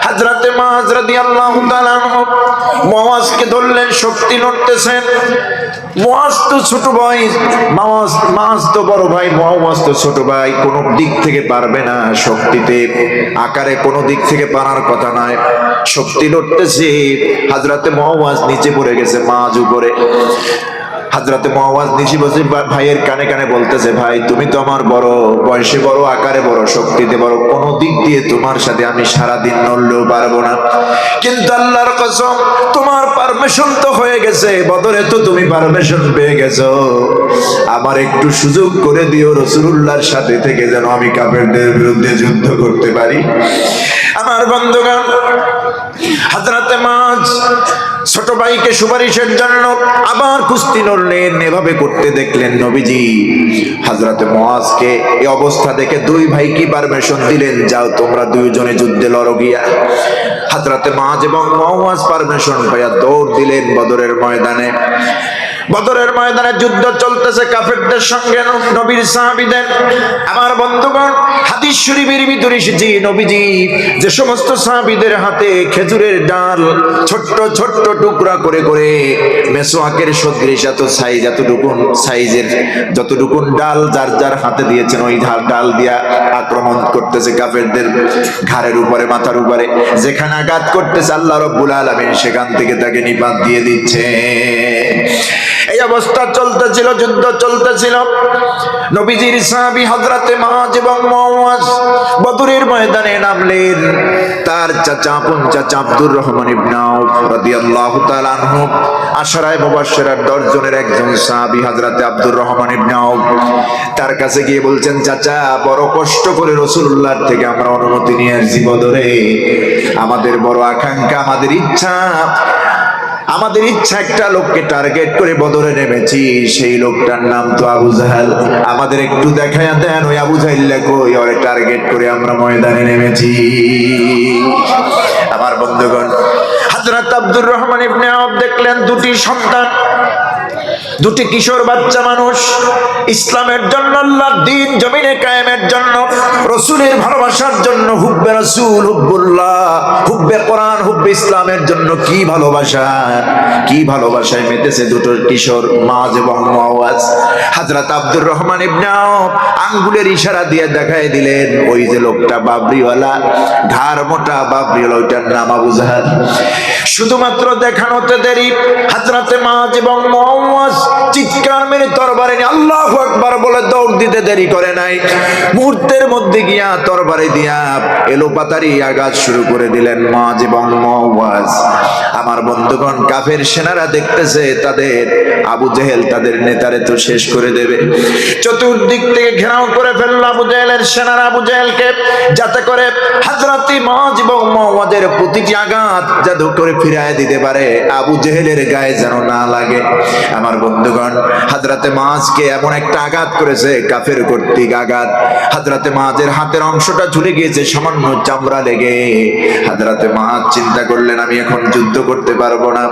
হযরতে মাজ রাদিয়াল্লাহু তাআলা আনহু মুআওয়াজকে ধরলেন, শক্তি লড়তেছেন। মুআওয়াজ তো ছোট ভাই, মাজ তো বড় ভাই, মুআওয়াজ তো ছোট ভাই, কোন দিক থেকে পারবে না। শক্তিতে, আকারে কোনো দিক থেকে পারার কথা নয়। শক্তি লড়তেছে। হযরতে মুআওয়াজ নিচে পড়ে গেছে, মাজ উপরে। হযরতে মুআওয়াজ নিচে বসে ভাইয়ের কানে কানে বলতেছে, ভাই তুমি তো আমার বড়, বয়সে বড়, আকারে বড়, শক্তিতে বড়, কোন দিক দিয়ে তোমার সাথে আমি সারাদিন নড়লেও পারবো না। কিন্তু আল্লাহর কসম, তোমার পারমিশন তো হয়ে গেছে, বদরে তো তুমি পারমিশন পেয়ে গেছো। আমার একটু সুযোগ করে দিও রাসূলুল্লাহর সাথে থেকে, যেন আমি কাফেরদের বিরুদ্ধে যুদ্ধ করতে পারি। আমার বন্ধুগণ, হযরতে মাজ ছোট ভাইকে সুপারিশের জন্য আবার কুস্তি লড়লেন। এভাবে করতে দেখলেন নবীজি হযরতে মুআজকে এই অবস্থা দেখে দুই ভাই কি পারমিশন দিলেন, যাও তোমরা দুইজনে যুদ্ধে লড়ো গিয়া। হযরতে মুআজ এবং মুআওয়াজ পারমিশন পাইয়া দৌড় দিলেন বদরের ময়দানে। বদরের ময়দানে যুদ্ধ চলতেছে কাফেরদের সঙ্গে নবীর সাহাবীদের। আমার বন্ধুগণ, হাদিস শরীফের ভিতরে এসেছে নবীজি যে সমস্ত সাহাবীদের হাতে খেজুরের ডাল ছোট্ট ছোট্ট টুকরা করে করে মেসওয়াকের সদৃশ এত সাইজ, এতটুকুন সাইজের যতটুকুন ডাল যার যার হাতে দিয়েছেন, ওই ডাল দিয়া আক্রমণ করতেছে কাফেরদের ঘাড়ের উপরে, মাথার উপরে। যেখানে আঘাত করতেছে আল্লাহ রাব্বুল আলামিন সেখান থেকে তাকে নিপাত দিয়ে দিচ্ছে। এই অবস্থা চলতেছিল, যুদ্ধ চলতেছিল। নবীজির সাহাবী হযরতে মুআজ এবং মুআওয়াজ বদরের ময়দানে নামলেন। তার চাচা, আপন চাচা আব্দুর রহমান ইবনে আউফ রাদিয়াল্লাহু তাআলা আনহু, আশরায়ে মুবাশশিরার 10 জনের একজন সাহাবী হযরতে আব্দুর রহমান ইবনে আউফ, তার কাছে গিয়ে বলছেন, চাচা বড় কষ্ট করে রাসূলুল্লাহর থেকে আমরা অনুমতি নিয়ে আসছি বদরে। আমাদের বড় আকাঙ্ক্ষা, আমাদের ইচ্ছা একটা লোককে টার্গেট করে বদরে নেমেছি, সেই লোকটার নাম তো আবু জাহেল। আমাদের একটু দেখায়া দেন ওই আবু জাহেল কই, ওরে টার্গেট করে আমরা ময়দানে নেমেছি। আমার বন্ধুগণ, হযরত আব্দুর রহমান ইবনে আউফ দেখলেন দুটি সন্তান দুটি কিশোর বাচ্চা মানুষ ইসলামের জন্য, আল্লাহর দ্বীন জমিনে কায়েমের জন্য, রাসূলের ভালোবাসার জন্য, হুব্বে রাসূল, হুব্বুল্লাহ, হুব্বে কোরআন, হুব্বে ইসলামের জন্য কি ভালোবাসা, কি ভালোবাসায় মেতেছে দুটো কিশোর, মাজ এবং মুআওয়াজ। হযরত আব্দুর রহমান ইবনে আওফ আঙ্গুলের ইশারা দিয়ে দেখায় দিলেন, ওই যে লোকটা বাবরিওয়ালা, ঘাড় মোটা বাবরিওয়ালা, ওইটার নাম আবু জাহাল। শুধুমাত্র দেখানোতে দেরি, হযরতে মাজ এবং মুআওয়াজ চিৎকার মেরে তরবারি নিয়ে আল্লাহু আকবার বলে দৌড় দিতে দেরি করে নাই। মুহূর্তের মধ্যে গিয়া তরবারি দিয়া এলোপাতারি আঘাত শুরু করে দিলেন মাজ এবং মুআওয়াজ। আমার বন্ধুগণ, কাফের সেনারা দেখতেছে তাদের আবু জেহেল তাদের নেতারে তো শেষ করে দেবে। চতুর্দিক থেকে ঘেরাও করে ফেলল আবু জেহেলের সেনারা আবু জেহেলকে, যাতে করে হযরত মাজ এবং মুআওয়াজের প্রতিটি আঘাত জাদু করে ফিরায় দিতে পারে, আবু জেহেলের গায়ে যেন না লাগে। আমার বন্ধুগণ, হযরতে মাজকে এমন একটা আঘাত করেছে, কাফের কর্তৃক আঘাত, হযরতে মাজের হাতের অংশটা ঝুলে গিয়েছে সামান্য চামড়া লেগে। হযরতে মাজ চিন্তা করলেন, আমি এখন যুদ্ধ করতে পারবো না,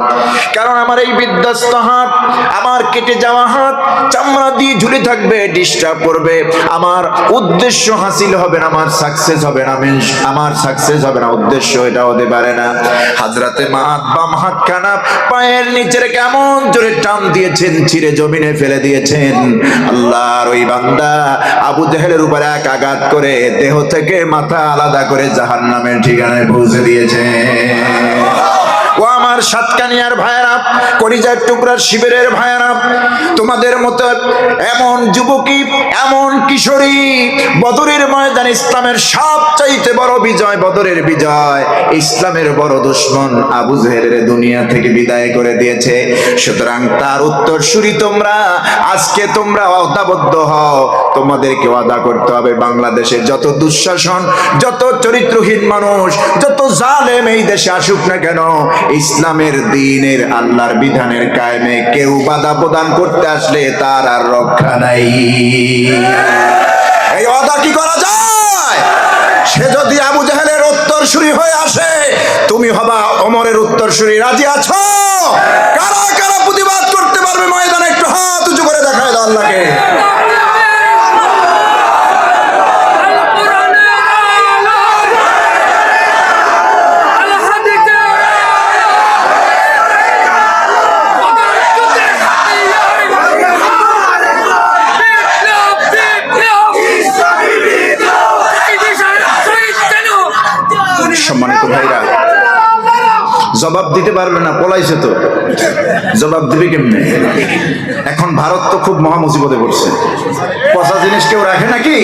কারণ আমার এই বিধ্বস্ত হাত, আমার কেটে যাওয়া হাত চামড়া দিয়ে ঝুলে থাকবে, ডিস্টার্ব করবে, আমার উদ্দেশ্য হাসিল হবে না, আমার সাকসেস হবে না, আমার সাকসেস হবে না, উদ্দেশ্য এটা হতে পারে না। হযরতে মাজ বাম হাতখানা পায়ের নিচের কেমন জোরে টান দিয়েছেন, ছিঁড়ে জমিনে ফেলে দিয়েছেন। আল্লাহর ওই বান্দা আবু জেহেলের উপরে এক আঘাত করে দেহ থেকে মাথা আলাদা করে জাহান্নামের ঠিকানায় পৌঁছে দিয়েছে। ও আমার সাতকানিয়ার ভাইয়েরা, কলিজার টুকরার শিবিরের ভাইয়েরা, তোমাদের মতো এমন যুবকী, এমন কিশোরী বদরের ময়দানে ইসলামের সবচাইতে বড় বিজয়, বদরের বিজয়, ইসলামের বড় দুশমন আবু জেহেলের দুনিয়া থেকে বিদায় করে দিয়েছে। সুতরাং তার উত্তরসূরি তোমরা, আজকে তোমরা অদাবদ্ধ হও, তোমাদেরকে ওয়াদা করতে হবে বাংলাদেশে যত দুঃশাসন, যত চরিত্রহীন মানুষ, যত জালেম এই দেশে আসুক না কেন, ইসলামের দ্বীনের আল্লাহর বিধানের কায়েমে কেউ বাধা প্রদান করতে আসলে তার আর রক্ষা নাই। এই ওয়াদা কি করা যায়? সে যদি আবু জাহেলের উত্তরসূরি হয়ে আসে, তুমি হবা ওমরের উত্তরসূরি। রাজি আছো? কারা কারা প্রতিবাদ করতে পারবে ময়দানে একটু হাত উঁচু করে দেখায় দাও আল্লাহকে। সম্মানিত ভাইরা, জবাব দিতে পারবে না, পলাইছে তো, জবাব দিবে কেমনে? এখন ভারত তো খুব মহা মুসিবতে পড়ছে। পচা জিনিস কেউ রাখে নাকি?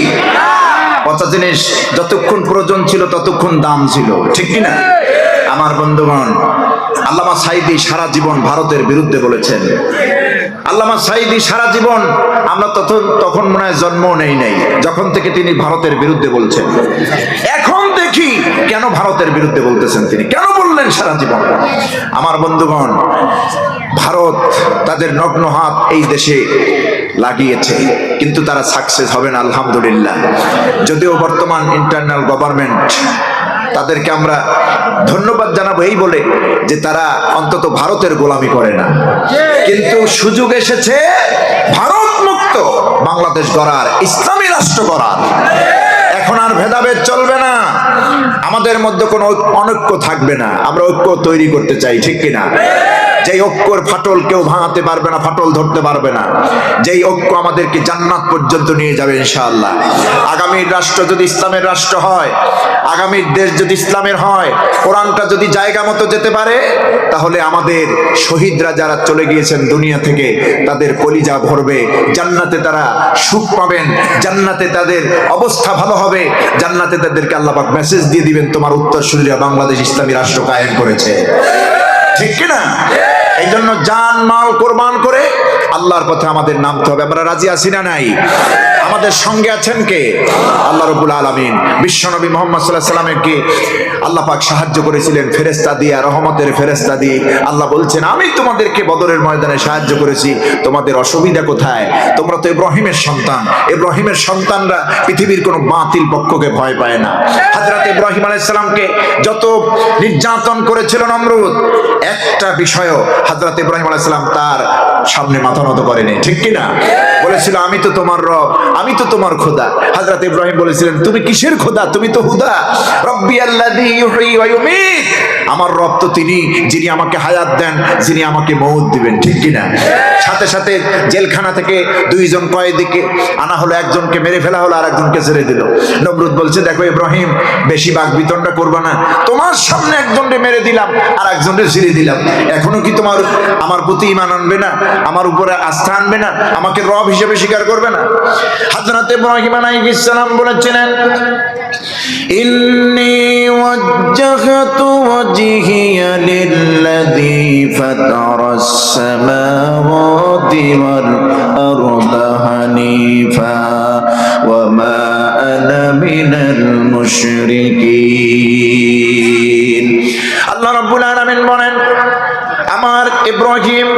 পচা জিনিস যতক্ষণ প্রয়োজন ছিল ততক্ষণ দাম ছিল, ঠিক কিনা? আমার বন্ধুগণ, আল্লামা সাঈদী সারা জীবন ভারতের বিরুদ্ধে বলেছেন। আল্লামা সাঈদী সারা জীবন, আমরা তখন মনে হয় জন্ম নেই নাই যখন থেকে তিনি ভারতের বিরুদ্ধে বলছেন। এখন দেখি কেন ভারতের বিরুদ্ধে বলতেছেন তিনি, কেন বললেন সারা জীবন? আমার বন্ধুগণ, ভারত তাদের নগ্ন হাত এই দেশে লাগিয়েছে, কিন্তু তারা সাকসেস হবে না আলহামদুলিল্লাহ। যদিও বর্তমান ইন্টারনাল গভর্নমেন্ট, তাদেরকে আমরা ধন্যবাদ জানাবো এই বলে যে তারা অন্তত ভারতের গোলামি করে না, কিন্তু সুযোগ এসেছে ভারত মুক্ত বাংলাদেশ গড়ার, ইসলামী রাষ্ট্র গড়ার। এখন আর ভেদাভেদ চলবে না, আমাদের মধ্যে কোনো অনৈক্য থাকবে না, আমরা ঐক্য তৈরি করতে চাই, ঠিক কিনা? যেই ঐক্যর ফাটল কেউ ভাঙাতে পারবে না, ফাটল ধরতে পারবে না, যেই ঐক্য আমাদেরকে জান্নাত পর্যন্ত নিয়ে যাবে ইনশাআল্লাহ। আগামীর রাষ্ট্র যদি ইসলামের রাষ্ট্র হয়, আগামীর দেশ যদি ইসলামের হয়, কোরআনটা যদি জায়গা মতো যেতে পারে, তাহলে আমাদের শহীদরা যারা চলে গিয়েছেন দুনিয়া থেকে, তাদের কলিজা ভরবে, জান্নাতে তারা সুখ পাবেন, জান্নাতে তাদের অবস্থা ভালো হবে, জান্নাতে তাদেরকে আল্লাহ পাক মেসেজ দিয়ে দিবেন, তোমার উত্তরসূরিরা বাংলাদেশ ইসলামী রাষ্ট্র কায়েম করেছে, ঠিক কিনা? এই জন্য জান মাল কোরবান করে আল্লাহর পথে আমাদের নামতে হবে। আমরা রাজি আছি না নাই? আমাদের সঙ্গে আছেন কে? আল্লাহ রাব্বুল আলামিন। বিশ্বনবী মুহাম্মদ সাল্লাল্লাহু আলাইহি ওয়াসাল্লামকে আল্লাহ পাক সাহায্য করেছিলেন ফেরেশতা দিয়ে, রহমতের ফেরেশতা দিয়ে। আল্লাহ বলছেন আমি তোমাদেরকে বদরের ময়দানে সাহায্য করেছি, তোমাদের অসুবিধা কোথায়? তোমরা তো ইব্রাহিমের সন্তান, ইব্রাহিমের সন্তানরা পৃথিবীর কোনো বাতিল পক্ষকে ভয় পায় না। হযরত ইব্রাহিম আলাইহিস সালামকে যত নির্যাতন করেছিল নমরুদ, একটা বিষয়ও হযরত ইব্রাহিম আলাইহিস সালাম তার সামনে মাথা নত করেনি, ঠিক কি না? বলেছিল আমি তো তোমার রব, আমি তো তোমার খোদা। হযরত ইব্রাহিম বলেছিলেন তুমি কিসের খোদা, তুমি তো হুদা। রব্বি আল্লাযী ইউহয়ী ওয়া ইউমীত, আমার রব তো তিনি যিনি আমাকে হায়াত দেন, যিনি আমাকে মওত দিবেন, ঠিক কি না? সাথে সাথে জেলখানা থেকে দুইজন কয়েদিকে আনা হলো, একজনকে মেরে ফেলা হলো আর একজনকে ছেড়ে দিল। নমরুদ বলছে দেখো ইব্রাহিম, বেশি বাকবিতণ্ডা করবা না, তোমার সামনে একজনকে মেরে দিলাম আর একজনকে ছেড়ে দিলাম, এখনো কি তোমার আমার প্রতি ঈমান আনবে না, আমার উপরে আস্থা আনবে না, আমাকে রব হিসেবে স্বীকার করবে না? হযরত ইব্রাহিম আলাইহিস সালাম বলেছিলেন ইন্নী ওয়াজ্জাহতু ওয়াজহিয়া লিল্লাযী ফাতারাস সামাওয়াতি ওয়াল আরদা হানিফা ওয়া মা আনা মিনাল মুশরিকিন। আল্লাহ রাব্বুল আলামিন বলেন আমার ইব্রাহিম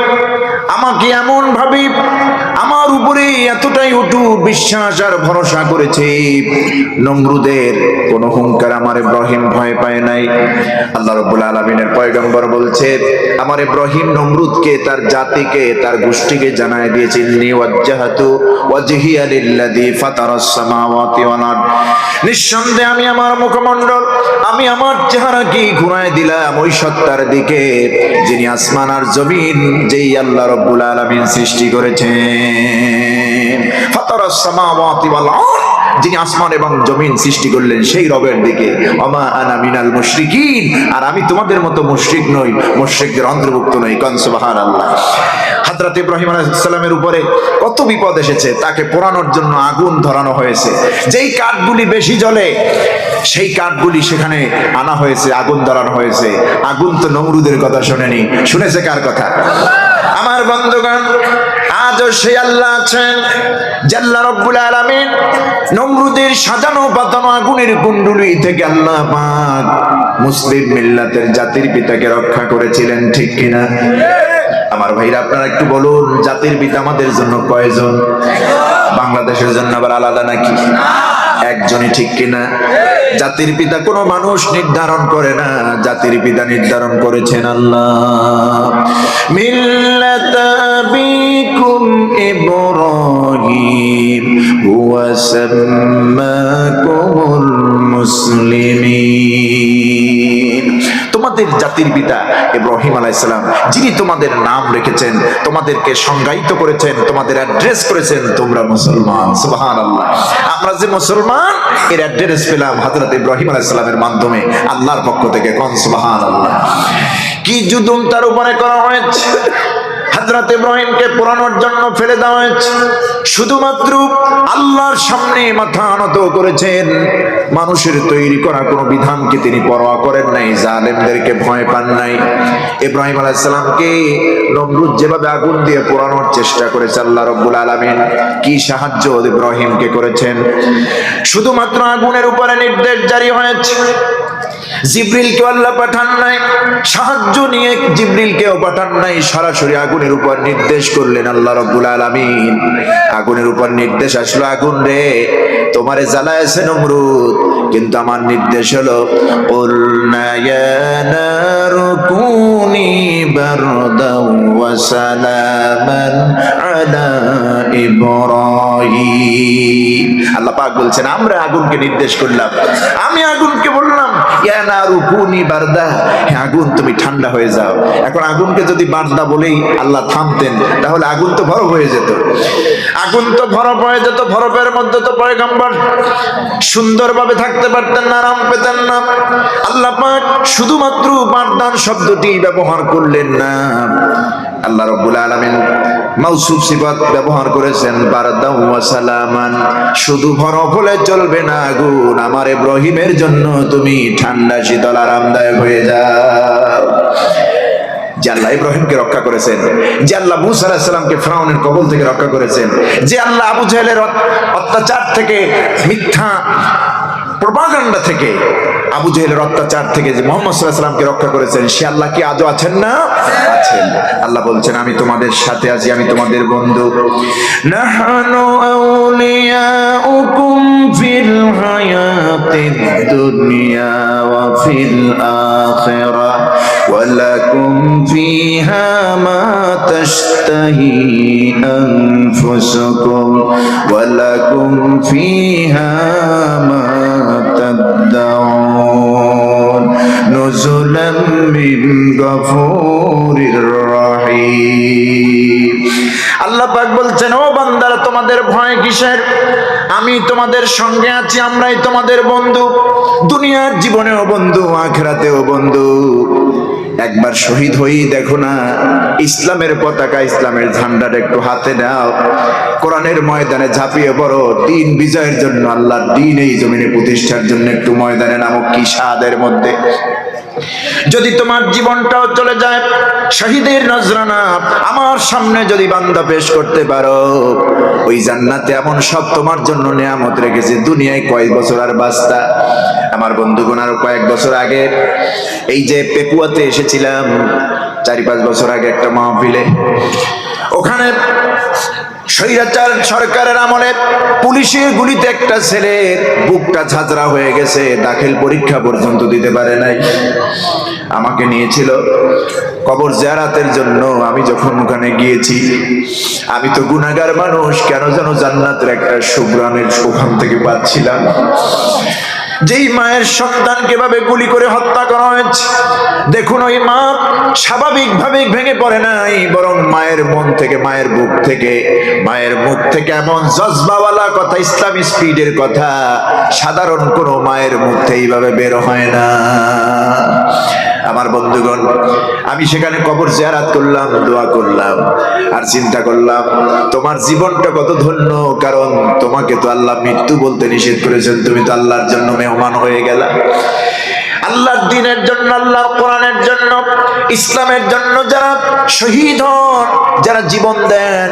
আমাকে এমন ভাবে আমার উপরে এতটাই অটুট বিশ্বাস আর ভরসা করেছে, নমরুদের কোন হুঙ্কার আমার ইব্রাহিম ভয় পায় নাই। আল্লাহ রাব্বুল আলামিনের পয়গম্বর বলছে আমার ইব্রাহিম নমরুদকে, তার জাতিকে, তার গোষ্ঠীকে জানায় দিয়েছে ইন্নী ওয়াজ্জাহতু ওয়াজহিয়া লিল্লাযী ফাতারাস সামাওয়াতি ওয়াল আরদ, নিঃসন্দেহে আমি আমার মুখমণ্ডল, আমি আমার চেহারাকে ঘুরায় দিলাম ওই সত্তার দিকে যিনি আসমান আর জমিন, যেই আল্লাহ রাব্বুল আলামিন সৃষ্টি করেছেন। ফাতারাস সামাওয়াতি ওয়াল আরদ, যিনি আসমান এবং জমিন সৃষ্টি করলেন সেই রবের দিকে। ওমা আনা মিনাল মুশরিকিন, আর আমি তোমাদের মতো মুশরিক নই, মুশরিকদের অন্তর্ভুক্ত নই। কান সুবহানাল্লাহ। হযরত ইব্রাহিম আলাইহিস সালামের উপরে কত বিপদ এসেছে, তাকে পোড়ানোর জন্য আগুন ধরানো হয়েছে, যেই কাঠগুলি বেশি জ্বলে সেই কাঠগুলি সেখানে আনা হয়েছে, আগুন ধরানো হয়েছে। আগুন তো নমরুদের কথা শোনেনি, শুনেছে কার কথা? আমার বন্ধুগণ, আজও সেই আল্লাহ আছেন যে আল্লাহ রাব্বুল আলামিন নমরুদের সাজানো পাতানো আগুনের কুণ্ডলী থেকে আল্লাহ পাক মুসলিম মিল্লাতের জাতির পিতাকে রক্ষা করেছিলেন, ঠিক কিনা? আমার ভাইরা আপনারা একটু বলুন, জাতির পিতা আমাদের জন্য কয়জন? বাংলাদেশের জন্য আবার আলাদা নাকি? একজনই, ঠিক কিনা? জাতির পিতা কোনো মানুষ নির্ধারণ করে না, জাতির পিতা নির্ধারণ করেছেন আল্লাহ। মিল্লাতা বিকুম ইব্রাহিম ওয়া সাম্মাকুমুল মুসলিমিন, তোমাদের জাতির পিতা ইব্রাহিম আলাইহিস সালাম, যিনি তোমাদের নাম রেখেছেন, তোমাদেরকে সংজ্ঞায়িত করেছেন, তোমাদের অ্যাড্রেস করেছেন, তোমরা মুসলমান। সুবহানাল্লাহ। আমরা যে মুসলমান এর অ্যাড্রেস পেলাম হযরত ইব্রাহিম আলাইহিস সালামের মাধ্যমে, আল্লাহর পক্ষ থেকে। কোন সুবহানাল্লাহ। কি জুলুম তার উপরে করা হয়েছে! হযরত ইব্রাহিমকে পোড়ানোর জন্য ফেলে দেওয়া হয়েছে, শুধুমাত্র আল্লাহর সামনে মাথা নত করেছেন। মানুষের তৈরি করা কোনো বিধানকে তিনি পরোয়া করেন নাই, জালেমদেরকে ভয় পান নাই। ইব্রাহিম আলাইহিস সালামকে নমরুদ যেভাবে আগুন দিয়ে পোড়ানোর চেষ্টা করেছে, আল্লাহ রাব্বুল আলামিন কি সাহায্য ইব্রাহিমকে করেছেন! শুধুমাত্র আগুনের উপরে নির্দেশ জারি হয়েছে, জিবরিলকে আল্লাহ পাঠান নাই, সাহায্য নিয়ে জিবরিলকেও পাঠান নাই, সরাসরি আগুনের উপর নির্দেশ করলেন আল্লাহ রাব্বুল আলামিন। আগুনের উপর নির্দেশ আসলো, আগুন রে তোমারে জ্বালায়েছে নমরুদ, কিন্তু আমার নির্দেশ হলো কুলনা ইয়া নারু কুনি বারদাও ওয়া সালামান আলা ইব্রাহিম। আল্লাহ পাক বলছেন আমরা আগুনকে নির্দেশ করলাম, আমি আগুনকে বললাম ইয়া নারু কুনি বারদা, হে আগুন তুমি ঠান্ডা হয়ে যাও। এখন আগুনকে যদি বারদা বলেই আল্লাহ থামতেন, তাহলে আগুন তো বরফ হয়ে যেত। আগুন তো বরফ হয়ে যেত, বরফের মধ্যে তো পয়গম্বর সুন্দরভাবে থাকতে পারতেন না, আরাম পেতেন না। আল্লাহ পাক শুধুমাত্র বারদান শব্দটি ব্যবহার করলেন না, আল্লাহ রাব্বুল আলামিন মাউসুফ সিফাত ব্যবহার করেছেন বারদাও ওয়া সালামান। শুধু বরফ হলে চলবে না, আগুন আমার ইব্রাহিমের জন্য তুমি ঠান্ডা শীতল আরামদায়ক হয়ে যাও। যে আল্লাহ ইব্রাহিমকে রক্ষা করেছেন, যে আল্লাহ মুসা আলাইহিস সালামকে ফিরআউনের কবল থেকে রক্ষা করেছেন, যে আল্লাহ আবু জাহেলের অত্যাচার থেকে, মিথ্যা প্রপাগান্ডা থেকে আবু জেহেলের অত্যাচার থেকে যে মুহাম্মদ সাল্লাল্লাহু আলাইহি ওয়াসাল্লামকে রক্ষা করেছেন, সে আল্লাহ কি আজও আছেন না? আছেন। আল্লাহ বলছেন আমি তোমাদের সাথে আছি, আমি তোমাদের বন্ধু। নাহনু আউলিয়াউকুম ফিল হায়াতিদ দুনিয়া ওয়া ফিল আখিরাহ ওয়া লাকুম ফিহা মা তাশতাহি আনফুসুকুম ওয়া লাকুম ফিহা মা তাদদাউন নুজুলাম মিন গফুরির রহিম। আল্লাহ পাক বলছেন, ও বান্দারা তোমাদের ভয় কিসের? আমি তোমাদের সঙ্গে আছি, আমরাই তোমাদের বন্ধু। দুনিয়ার জীবনেও বন্ধু, আখিরাতেও বন্ধু। একবার শহীদ হই দেখো না, ইসলামের পতাকা, ইসলামের ঝান্ডাটা একটু হাতে নাও, কোরআনের ময়দানে ঝাঁপিয়ে পড়ো। দিন বিজয়ের জন্য, আল্লাহর দিন এই জমিনে প্রতিষ্ঠার জন্য একটু ময়দানে নামো। কি সাদের মধ্যে যদি তোমার জীবনটাও চলে যায় শহীদের নজরানা আমার সামনে যদি বান্দা পেশ করতে পারো, ওই জান্নাতে এমন সব তোমার জন্য নিয়ামত রেখেছে, দুনিয়ায় কয়েক বছর আর বাঁচতা। আমার বন্ধুগণ, আরো কয়েক বছর আগে এই যে পেকুয়াতে এসেছিলাম, 4-5 বছর আগে একটা মাহফিলে, ওখানে স্বৈরাচার সরকারের আমলে পুলিশের গুলিতে একটা ছেলের বুকটা ঝাঁঝরা হয়ে গেছে, দাখিল পরীক্ষা পর্যন্ত দিতে পারে নাই। আমাকে নিয়েছিল কবর জিয়ারাতের জন্য। আমি যখন ওখানে গিয়েছি, আমি তো গুনাহগার মানুষ, কেন যেন জান্নাতের একটা সুঘ্রাণের ওখান থেকে পাচ্ছিলাম। যেই মায়ের সন্তানকে ভাবে গুলি করে হত্যা করা হয়েছে, দেখুন ওই মা স্বাভাবিকভাবে ভেঙে পড়ে নাই, বরং মায়ের মন থেকে, মায়ের বুক থেকে, মায়ের মুখ থেকে এমন জজবাওয়ালা কথা, ইসলামী স্পিডের কথা সাধারণ কোনো মায়ের মুখ থেকে এইভাবে বের হয় না। আমার বন্ধুগণ, আমি সেখানে কবর জিয়ারাত করলাম, দোয়া করলাম, আর চিন্তা করলাম তোমার জীবনটা কত ধন্য, কারণ তোমাকে তো আল্লাহ মৃত্যু বলতে নিষেধ করেছেন, তুমি তো আল্লাহর জন্য মেহমান হয়ে গেলা। আল্লাহর দ্বীনের জন্য, আল্লাহর কোরআনের জন্য, ইসলামের জন্য যারা শহীদ হন, যারা জীবন দেন,